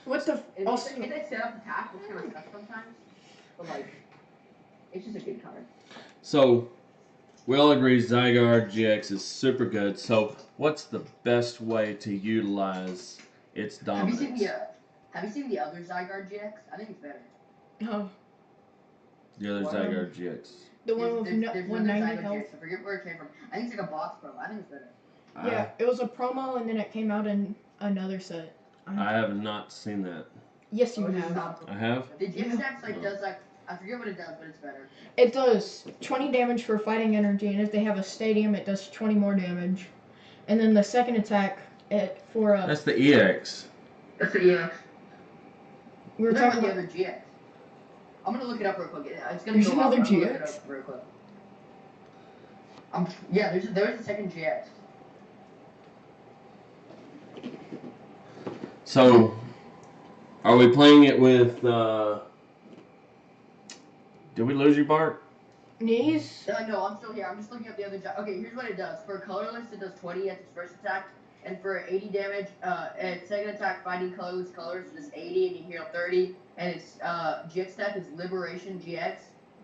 What's the And also? it's a setup attack, which kind of sucks sometimes, but like, it's just a good card. So, we all agree Zygarde GX is super good. So, what's the best way to utilize its dominance? Have you seen the other Zygarde GX? I think it's better. Oh, The other What? Zygarde GX. the one with There's 190 another Zygarde health. GX. I forget where it came from. I think it's like a box promo. I think it's better. Yeah, it was a promo, and then it came out in another set. I have not seen that. Yes, you Oh, it's have. not- I have? The GX Yeah. decks does like I forget what it does, but it's better. It does 20 damage for fighting energy, and if they have a stadium, it does 20 more damage. And then the second attack, for a That's the EX. That's the EX. we were What talking about about. the other GX? I'm gonna look it up real quick. It's gonna There's go off. another I'm gonna look it GX? up real quick. Yeah, there's a second GX. So, are we playing it with, did we lose you, Bart? Knees? No, I'm still here. I'm just looking up the other GX. Okay, here's what it does. For colorless, it does 20 at its first attack. And for 80 damage, at second attack, fighting colors, does 80 and you heal 30. And its GX stat is Liberation GX.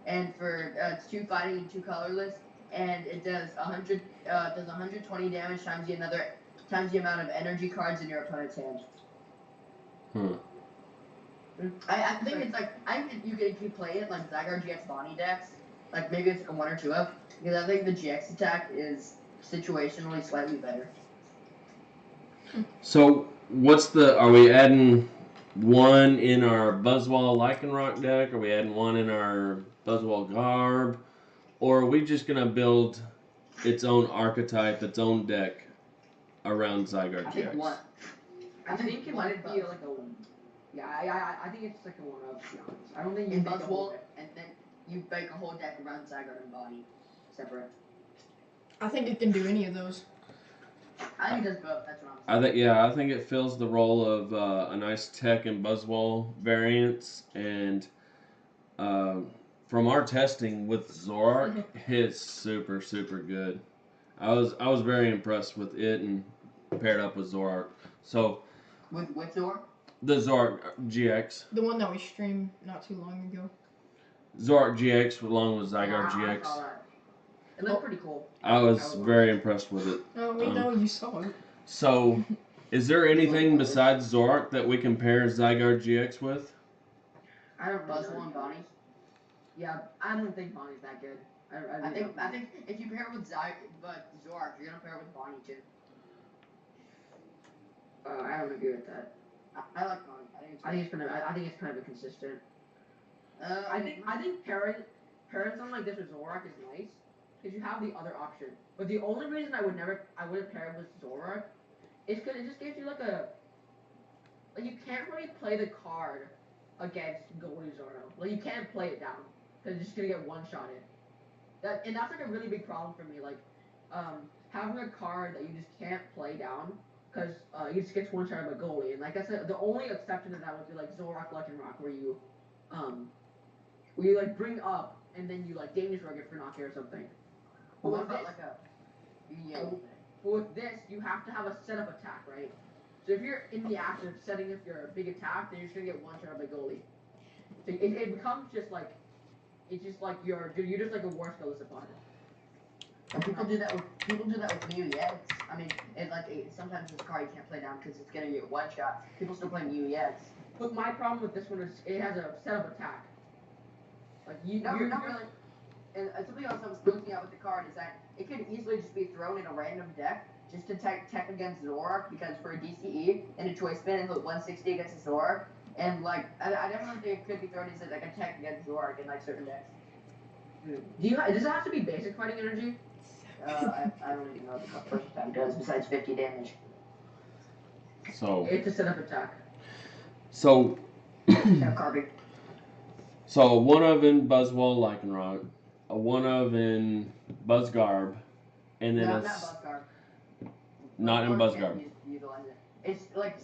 And for it's 2 fighting and 2 colorless. And it does 120 damage times the amount of energy cards in your opponent's hand. I think it's like I think you can play it like Zygarde GX Bonnie decks. Like maybe it's like a 1 or 2 up. Because I think the GX attack is situationally slightly better. So, are we adding one in our Buzzwole Lycanroc deck? Are we adding one in our Buzzwole Garb? Or are we just going to build its own archetype, its own deck around Zygarde I think GX? one. I think it might be like a. Yeah, I think it's like a 1 up, to be honest. I don't think you In make a whole Buzzwole, deck. and then you make a whole deck around Zygarde and Bonnie, separate. I think it can do any of those. I think it does both. That's what I'm saying. I think it fills the role of a nice tech and Buzzwole variants, and from our testing with Zoroark, it's super, super good. I was very impressed with it and paired up with Zoroark. So With Zor? the Zoroark GX, The one that we streamed not too long ago. Zoroark GX along with Zygarde Yeah, I GX. saw that. It looked pretty cool. I was very impressed with it. Oh, we know you saw it. So, is there anything besides Zoroark that we can pair Zygarde GX with? I don't know. Buzzwole and Bonnie? Yeah, I don't think Bonnie's that good. I think if you pair it with Zoroark, you're gonna pair it with Bonnie too. I don't agree with that. I like Bonnie. I think it's kind of inconsistent. I think pairing something like this with Zoroark is nice because you have the other option. But the only reason I wouldn't pair it with Zoroark is because it just gives you like you can't really play the card against Goldie Zoro. Like you can't play it down because you're just gonna get one shot in. That's like a really big problem for me. Like having a card that you just can't play down because you just gets one shot by goalie, and like that's the only exception to that would be like Zoroark Lycanroc, where you like bring up and then you like Danish Rugged for knock or something. But What with about this, like a but with this, you have to have a setup attack, right? So if you're in the act of setting up your big attack, then you're just gonna get one shot by goalie. So it becomes just like it's just like you're just like a worse goalless opponent. And people do that with Mew EX. I mean, sometimes this card you can't play down because it's gonna get one shot. People still play Mew EX. But my problem with this one is it has a set of attack. Like Not really. And something else I was looking at with the card is that it could easily just be thrown in a random deck just to tech against Zoroark, because for a DCE and a choice spin and hit 160 against Zoroark. And like, I definitely think it could be thrown as like a tech against Zoroark in like certain decks. Does it have to be basic fighting energy? I don't even know what the first attack does besides 50 damage. So It's a set of attack. So Carving. So one of in Buzzwole Lycanroc, a one of in Buzzgarb, and then Not Buzzgarb. Not in Buzzgarb. Utilize it. It's like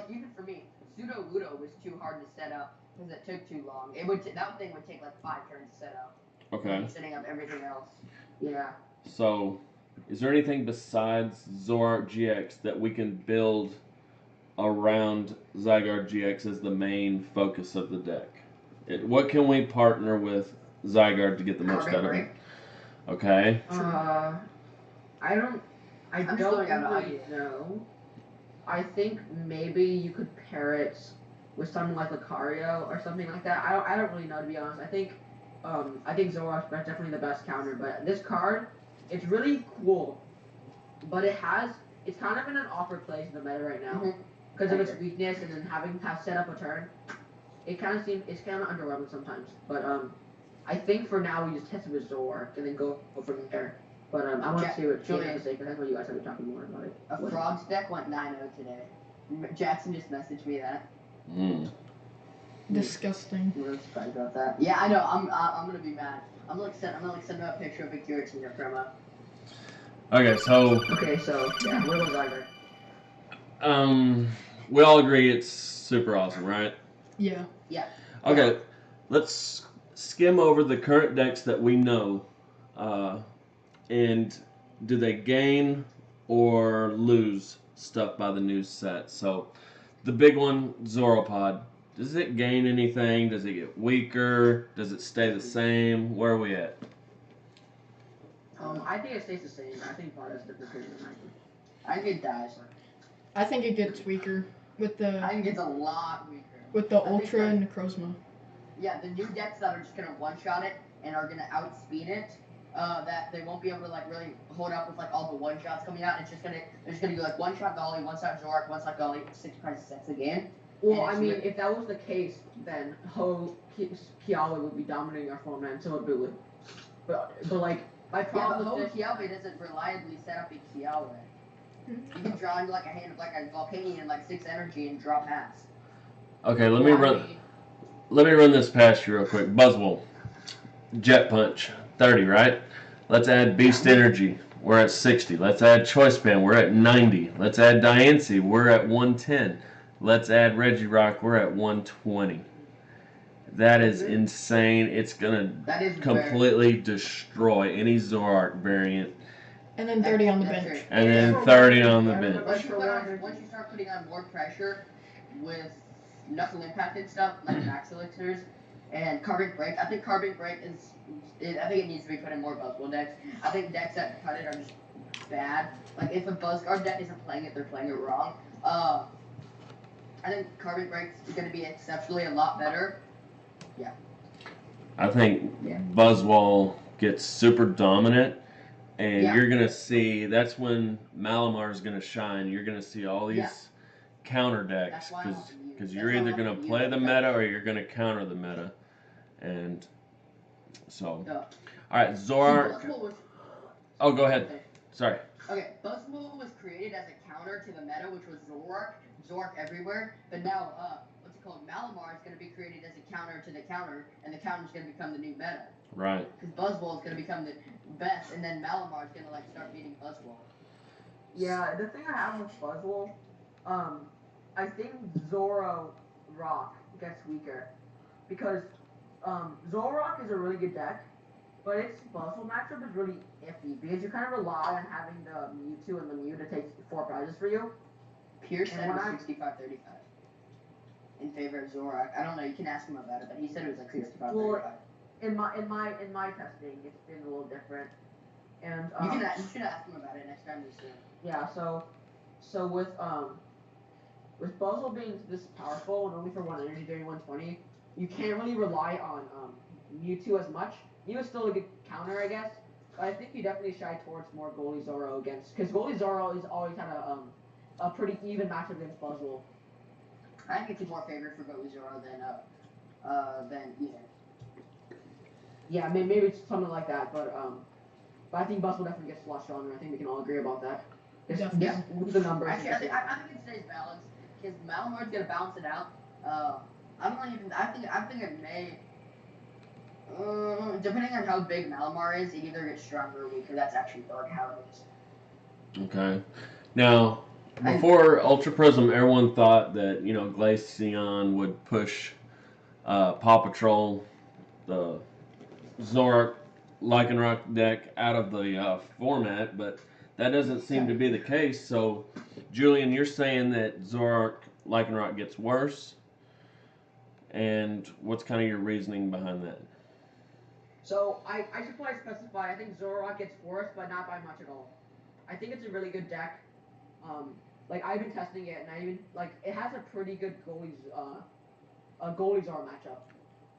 even for me, Pseudo Ludo was too hard to set up because it took too long. That thing would take like 5 turns to set up. Okay. Setting up everything else. Yeah. So, is there anything besides Zoroark GX that we can build around Zygarde GX as the main focus of the deck? What can we partner with Zygarde to get the most out of it? Okay. I don't really know. I think maybe you could pair it with something like Lucario or something like that. I don't really know, to be honest. I think Zoroark's definitely the best counter, but this card, it's really cool, but it's kind of in an awkward place in the meta right now because of its weakness, and then having to set up a turn. It's kind of underwhelming sometimes, but I think for now we just test it with Zoroark and then go from there. But I want to see what Julian has to say, because I know you guys have been talking more about it. A Frogs deck went 9-0 today. Jackson just messaged me that. Disgusting. I'm really surprised about that. Yeah, I know. I'm gonna be mad. I'm gonna send him a picture of a Giratina promo. Okay, so yeah, what was Zygarde? we all agree it's super awesome, right? Yeah. Yeah. Okay, let's skim over the current decks that we know, and do they gain or lose stuff by the new set? So, the big one, Zoropod. Does it gain anything? Does it get weaker? Does it stay the same? Where are we at? I think it stays the same. I think Pod has different opinion than I think it dies. I think it gets weaker with the. I think it's a lot weaker. With the Ultra and Necrozma. Yeah, the new decks that are just gonna one-shot it and are gonna outspeed it, that they won't be able to like really hold up with like all the one-shots coming out. They're just gonna go like one-shot Golly, one-shot Zoroark, one-shot Golly, 6 price sets again. Well, I mean, if that was the case, then Kiawe would be dominating our format, so it would. But like, my problem with this... Kiawe doesn't reliably set up a Kiawe. You can draw into like a hand of like a Volcanion and like 6 energy and draw pass. Okay, let me run this past you real quick. Buzzwole, Jet Punch, 30, right? Let's add Beast Energy. We're at 60. Let's add Choice Band. We're at 90. Let's add Diancie. We're at 110. Let's add Regirock. We're at 120. That is insane. It's gonna completely destroy any Zoroark variant. And then 30 on the bench. And then 30 on the bench. Once you start putting on more pressure with knuckle impacted stuff like Max Elixirs and Carbon Break, I think Carbon Break I think it needs to be put in more Buzzwole decks. I think decks that cut it are just bad. Like if a Buzzguard deck isn't playing it, they're playing it wrong. I think Carbon Break is going to be exceptionally a lot better. Yeah. I think Buzzwole gets super dominant, and you're going to see, that's when Malamar is going to shine. You're going to see all these counter decks, because you're either going to play the meta or you're going to counter the meta. And so, all right, Zoroark. Oh, go ahead. Sorry. Okay, Buzzwole was created as a counter to the meta, which was Zoroark everywhere. But now, what's it called? Malamar is going to be created as a counter to the counter, and the counter is going to become the new meta. Right. Because Buzzwole is going to become the best, and then Malamar is going to like start beating Buzzwole. Yeah, the thing I have with Buzzwole, I think Zoroark gets weaker because Zoroark is a really good deck, but its Buzzwole matchup is really iffy because you kind of rely on having the Mewtwo and the Mew to take 4 prizes for you. Pierce said it was 65-35 in favor of Zoroark. I don't know. You can ask him about it, but he said it was like 65-35. Well, in my testing, it's been a little different. And You should ask him about it next time you see him. yeah, so with Buzzle being this powerful and only for 1 energy during 120, you can't really rely on Mewtwo as much. Mewtwo's still a good counter, I guess, but I think you definitely shy towards more Goalie Zoro against, because Goalie Zoro is always kind of a pretty even matchup against Buzzle. I think it's more favorite for Goalie Zoro than Ethan. Yeah, maybe it's something like that, but I think Buzzle definitely gets a lot stronger. I think we can all agree about that. Definitely. With the numbers. Actually, I think it stays balanced because Malamar's gonna balance it out. I'm not even. I think it may. Depending on how big Malamar is, it either gets stronger or weaker. That's actually like how it is. Okay. Now, before Ultra Prism, everyone thought that Glaceon would push Paw Patrol, the Zoroark Lycanroc deck out of the format, but that doesn't seem to be the case. So, Julian, you're saying that Zoroark Lycanroc gets worse, and what's kind of your reasoning behind that? So I should probably specify. I think Zoroark gets worse, but not by much at all. I think it's a really good deck. Like I've been testing it, and I even it has a pretty good Goalie Zoro matchup.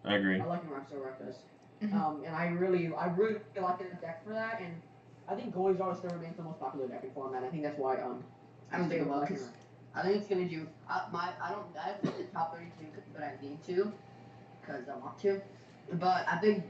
I agree. I like Zoroark does. Mhm. And I really like the deck for that, and I think Goalie Zoro still remains the most popular deck in format. I think that's why I don't think it will because I think it's gonna do. I haven't hit the top 32, but I need to because I want to. But I think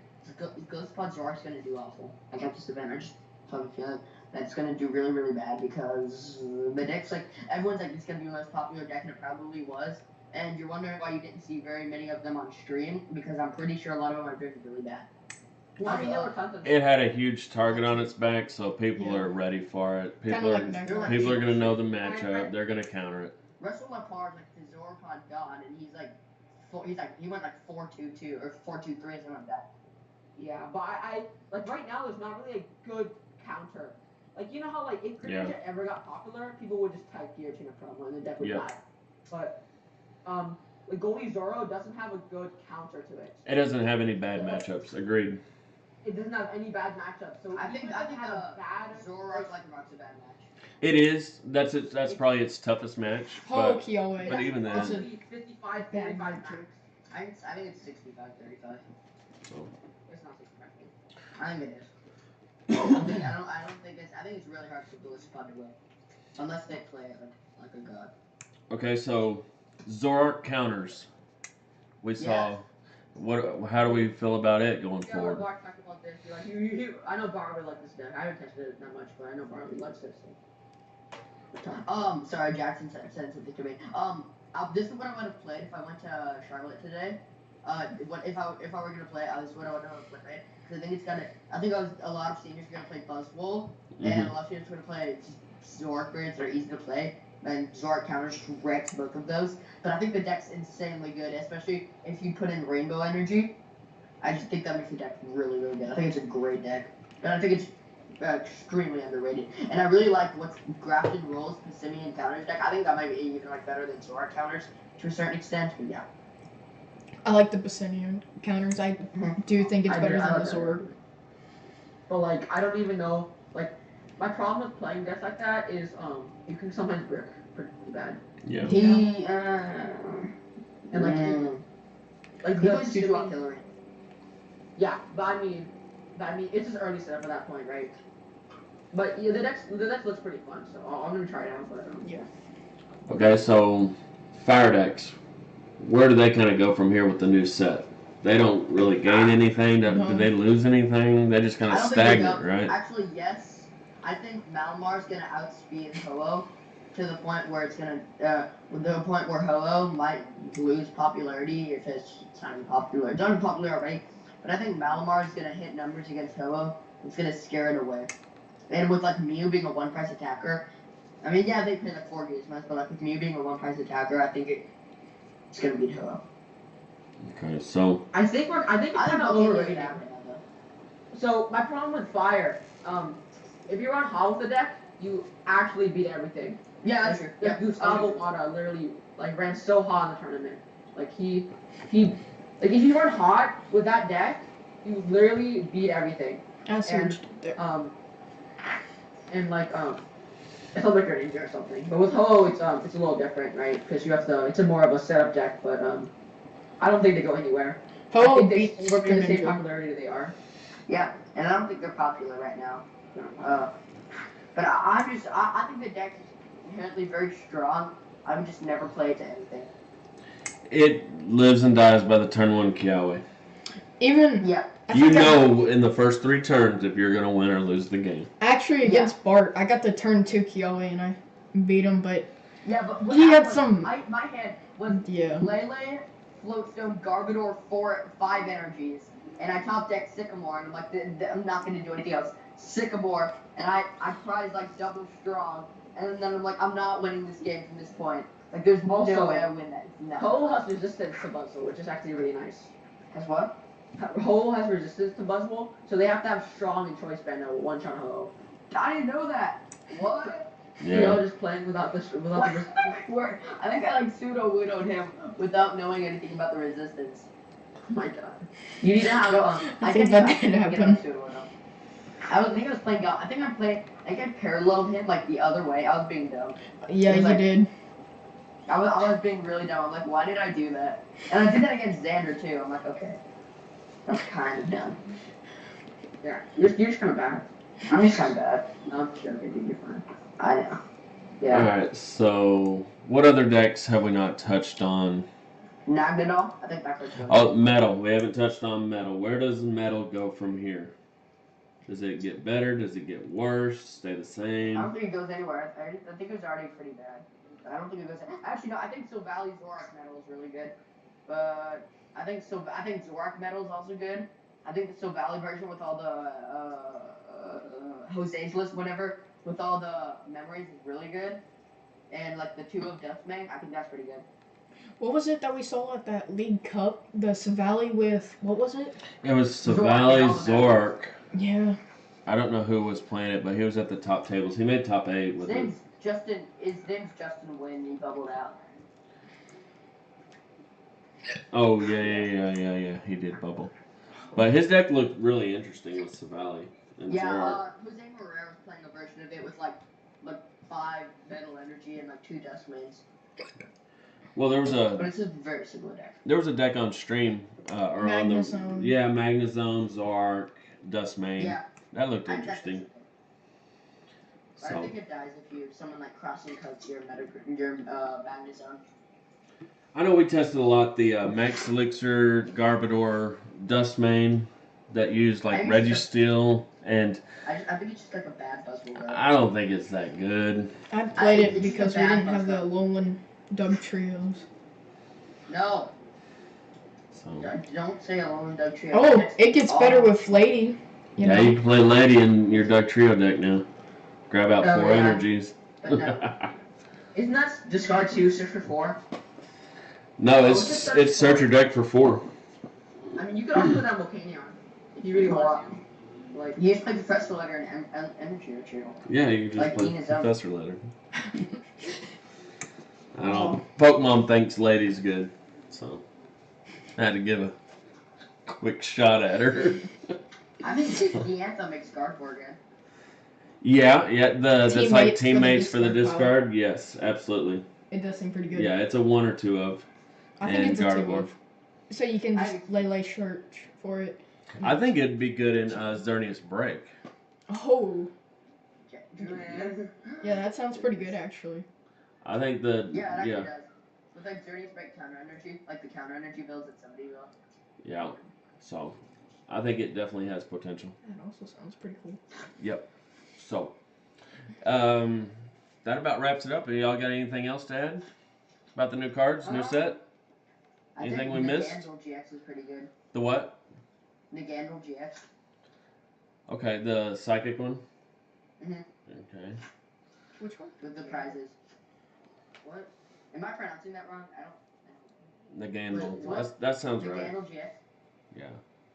Ghost Pod Zoroark's gonna do awful. Like at this event, I just have a feeling that it's gonna do really, really bad because the deck's everyone's it's gonna be the most popular deck, and it probably was. And you're wondering why you didn't see very many of them on stream because I'm pretty sure a lot of them are doing really bad. I mean, there were tons of It had a huge target on its back, so people are ready for it. People are going to know the matchup. They're going to counter it. Russell Lapar's the Zoropod god, and he went 4-2-2 or 4-2-3 or something like that. Yeah, but I right now there's not really a good counter. Like you know how if Greninja ever got popular, people would just type Guillotine or promo and the deck would die. But Goalie Zoro doesn't have a good counter to it. It doesn't have any bad matchups. Agreed. It doesn't have any bad matchups. So I think a bad Zoroark Lycanroc's a bad match. It is. That's probably its toughest match. But even then, 55 bad matchups. I think it's 65-35. So. It's not 65. I think it is. I don't think it's. I think it's really hard for Ghost-Pod to win, unless they play it like a god. Okay, so Zoroark counters. We saw. How do we feel about it going forward? Yeah, talk about this. I know Bar would like this deck. I haven't tested it that much, but I know Bar likes it. So. Sorry, Jackson said something to me. This is what I would have played if I went to Charlotte today. If I were gonna play, this is what I would have played. Because I think a lot of seniors are gonna play Buzzwole, and a lot of seniors are gonna play Zoroark birds that are easy to play. And Zoroark counters wrecks both of those. But I think the deck's insanely good, especially if you put in Rainbow Energy. I just think that makes the deck really, really good. I think it's a great deck. And I think it's extremely underrated. And I really like what's Grafton Rolls, the Simeon counters deck. I think that might be even better than Zoroark counters to a certain extent. But yeah. I like the Basinian counters. I do think it's better than the Zoroark. But I don't even know. My problem with playing decks like that is you can sometimes brick pretty bad. Yeah. And the yeah, but I mean it's just early setup at that point, right? But yeah, the deck looks pretty fun, so I'm gonna try it out. But yeah. Okay, so fire decks. Where do they kind of go from here with the new set? They don't really gain anything. Do they lose anything? They just kind of stagnant, right? Actually, yes. I think Malamar's gonna outspeed Ho-Oh to the point where it's gonna Ho-Oh might lose popularity if it's not even popular. It's not even popular already. But I think Malamar's gonna hit numbers against Ho-Oh. It's gonna scare it away. And with Mew being a one-price attacker, I mean, yeah, they play 4 games months, but with Mew being a one-price attacker, I think it's gonna beat Ho-Oh. Okay, so I think it's kind of overrated. So my problem with fire, if you run Hall with the deck, you actually beat everything. Yeah, that's true. Yeah. Gustavo Wada literally ran so hot in the tournament. If you run hot with that deck, you literally beat everything. I switched there. and like it felt like you're an ninja or something. But with Ho, it's a little different, right? Because you have to. It's a more of a setup deck, but I don't think they go anywhere. I Ho think they beats still remain the same Greninja. popularity they are. Yeah, and I don't think they're popular right now. But I think the deck is inherently very strong. I would just never play it to anything. It lives and dies by the turn 1 Kiawe. Even Yeah. You know in the first 3 turns if you're going to win or lose the game. actually against Bart, I got the turn 2 Kiawe and I beat him, but Yeah, but he had some. My hand was Yeah. Lele, Floatstone, Garbodor, 5 energies, and I top deck Sycamore, and I'm like, I'm not gonna do anything else. Sycamore, and I prized like double strong, and then I'm like, I'm not winning this game from this point. Like, there's no Also, way I win that. No. Ho has resistance to Buzzle, which is actually really nice. Has what? Ho has resistance to Buzzwole, so they have to have strong and choice band to one-shot Ho. I didn't know that. What? You know, just playing without the resistance. I think I like pseudo widowed him without knowing anything about the resistance. Oh my god. You need to have I think that did happen. I think I was playing. I think I paralleled him like the other way. I was being dumb. Yeah, you did. I was being really dumb. I'm like, why did I do that? And I did that against Xander too. I'm like, okay, that's kind of dumb. Yeah, you're just kind of bad. I'm just kind of bad. No, I'm joking, dude. You're fine. I know. Yeah. Alright, so what other decks have we not touched on? Nagnadal? I think backwards. Oh, Metal. We haven't touched on Metal. Where does Metal go from here? Does it get better? Does it get worse? Stay the I same? don't think it goes anywhere. I think it was already pretty bad. I don't think it goes. Actually, no. I think Silvally Zorak Metal is really good, but I think Zorak Metal is also good. I think the Silvally version with all the Jose's list, whatever, with all the memories is really good. And like the 2 of Deathmane, I think that's pretty good. What was it that we saw at that League Cup? The Savali with what was it? It was Savali Zorak. Yeah. I don't know who was playing it, but he was at the top tables. He made top 8 with it. His name's Justin Wynn. He bubbled out. Oh, yeah. He did bubble. But his deck looked really interesting with Savali and Zorak. Jose Morera was playing a version of it with like 5 metal energy and like 2 dust mains. Well, But it's a very similar deck. There was a deck on stream or Magnezone. on the Magnezone, Zorak, Dustmane. Yeah. That looked interesting. I think it dies if someone like crossing cuts your Magnezone. I know we tested a lot the Max Elixir, Garbodor, Dustmane that used like Registeel, and I think it's just like a bad Buzzwole. I don't think it's that good. I played it it's because a we bad didn't have the Buzzwole. Alolan Dug Trios. No, So don't say Alolan Dug Trio. Oh, it gets better with Lady. You know? you can play Lady in your Duck Trio deck now. Grab out 4 yeah. energies. But no. Isn't that discard 2, search for 4? No, it's search your deck for 4. I mean, you could also put that Volcanion if you really want to. Like, You just play Professor Letter and Energy Retrieval. Yeah, you can just Like play Ina's own. Professor Letter. I don't. Pokemon thinks Lady's good, so I had to give a quick shot at her. I think the Anthem makes Gardevoir good. Yeah, that's like Teammates teammates for the for the discard discard. Yes, absolutely. It does seem pretty good. Yeah, it's a 1 or 2 of. I think and it's a 2 Gardevoir. of. So you can just lay search for it. I think it'd be good in Xerneas Break. Oh. Yeah, that sounds pretty good actually. I think Yeah, it actually does. With like Xerneas Break counter energy, like the counter energy builds that somebody will. Yeah, so I think it definitely has potential. That also sounds pretty cool. Yep. So, that about wraps it up. Y'all got anything else to add about the new cards, new set? Anything we missed? Nagandal GX is pretty good. The what? Nagandal GX. Okay, the psychic one. Mhm. Okay. Which one? With the prizes. What? Am I pronouncing that wrong? I don't. Nagandal. What? That sounds right. Nagandal GX. Yeah.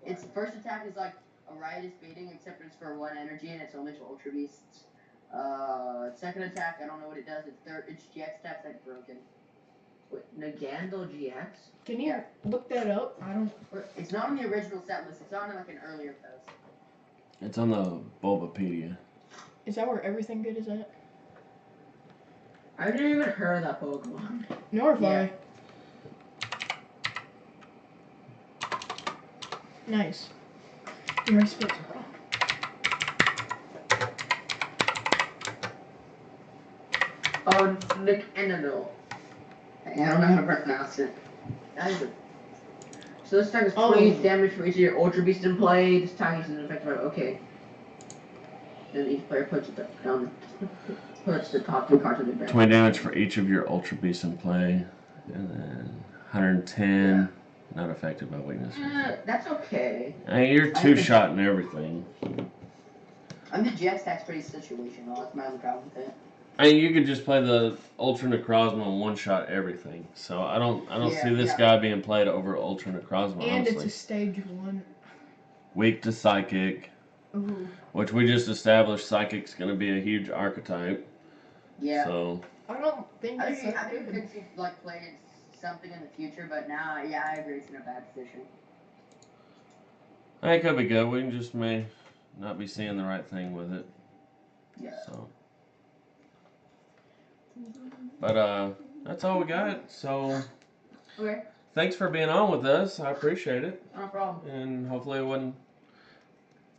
Its first attack is like a riotous beating, except it's for 1 energy and it's only to Ultra Beasts. Second attack, I don't know what it does. Its GX attack's like broken. wait, Nagandal GX? Can you look that up? I don't. It's not on the original set list. It's on like an earlier post. It's on the Bulbapedia. Is that where everything good is at? I didn't even heard of that Pokemon. Nor have Yeah. I. Nice. You're supposed to. Oh, Nick Enano. I don't know how to pronounce it. So this time is 20 damage for each of your Ultra Beasts in play. This time he's an effective. Okay. Then each player puts the top 2 cards in the deck. 20 damage for each of your Ultra Beasts in play. And then 110. Not affected by weaknesses. That's okay. I mean, you're 2-shot and everything. I'm the Jet Stack's pretty situational. That's my only problem with it. I mean, you could just play the Ultra Necrozma and 1-shot everything. So I don't see this guy being played over Ultra Necrozma, And honestly. it's a stage 1. Weak to Psychic. Ooh. Which we just established Psychic's going to be a huge archetype. Yeah. So. I don't think I it's think that we good. could see like play something in the future, but now, yeah, I agree. It's in a bad position. I think it could be good. We just may not be seeing the right thing with it. Yeah. So. But that's all we got. So. Okay. Thanks for being on with us. I appreciate it. No problem. And hopefully it wasn't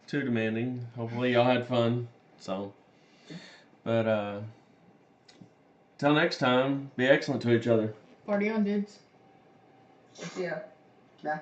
too demanding. Hopefully y'all had fun. So. But till next time, be excellent to each other. Party on, dudes. See ya. Bye.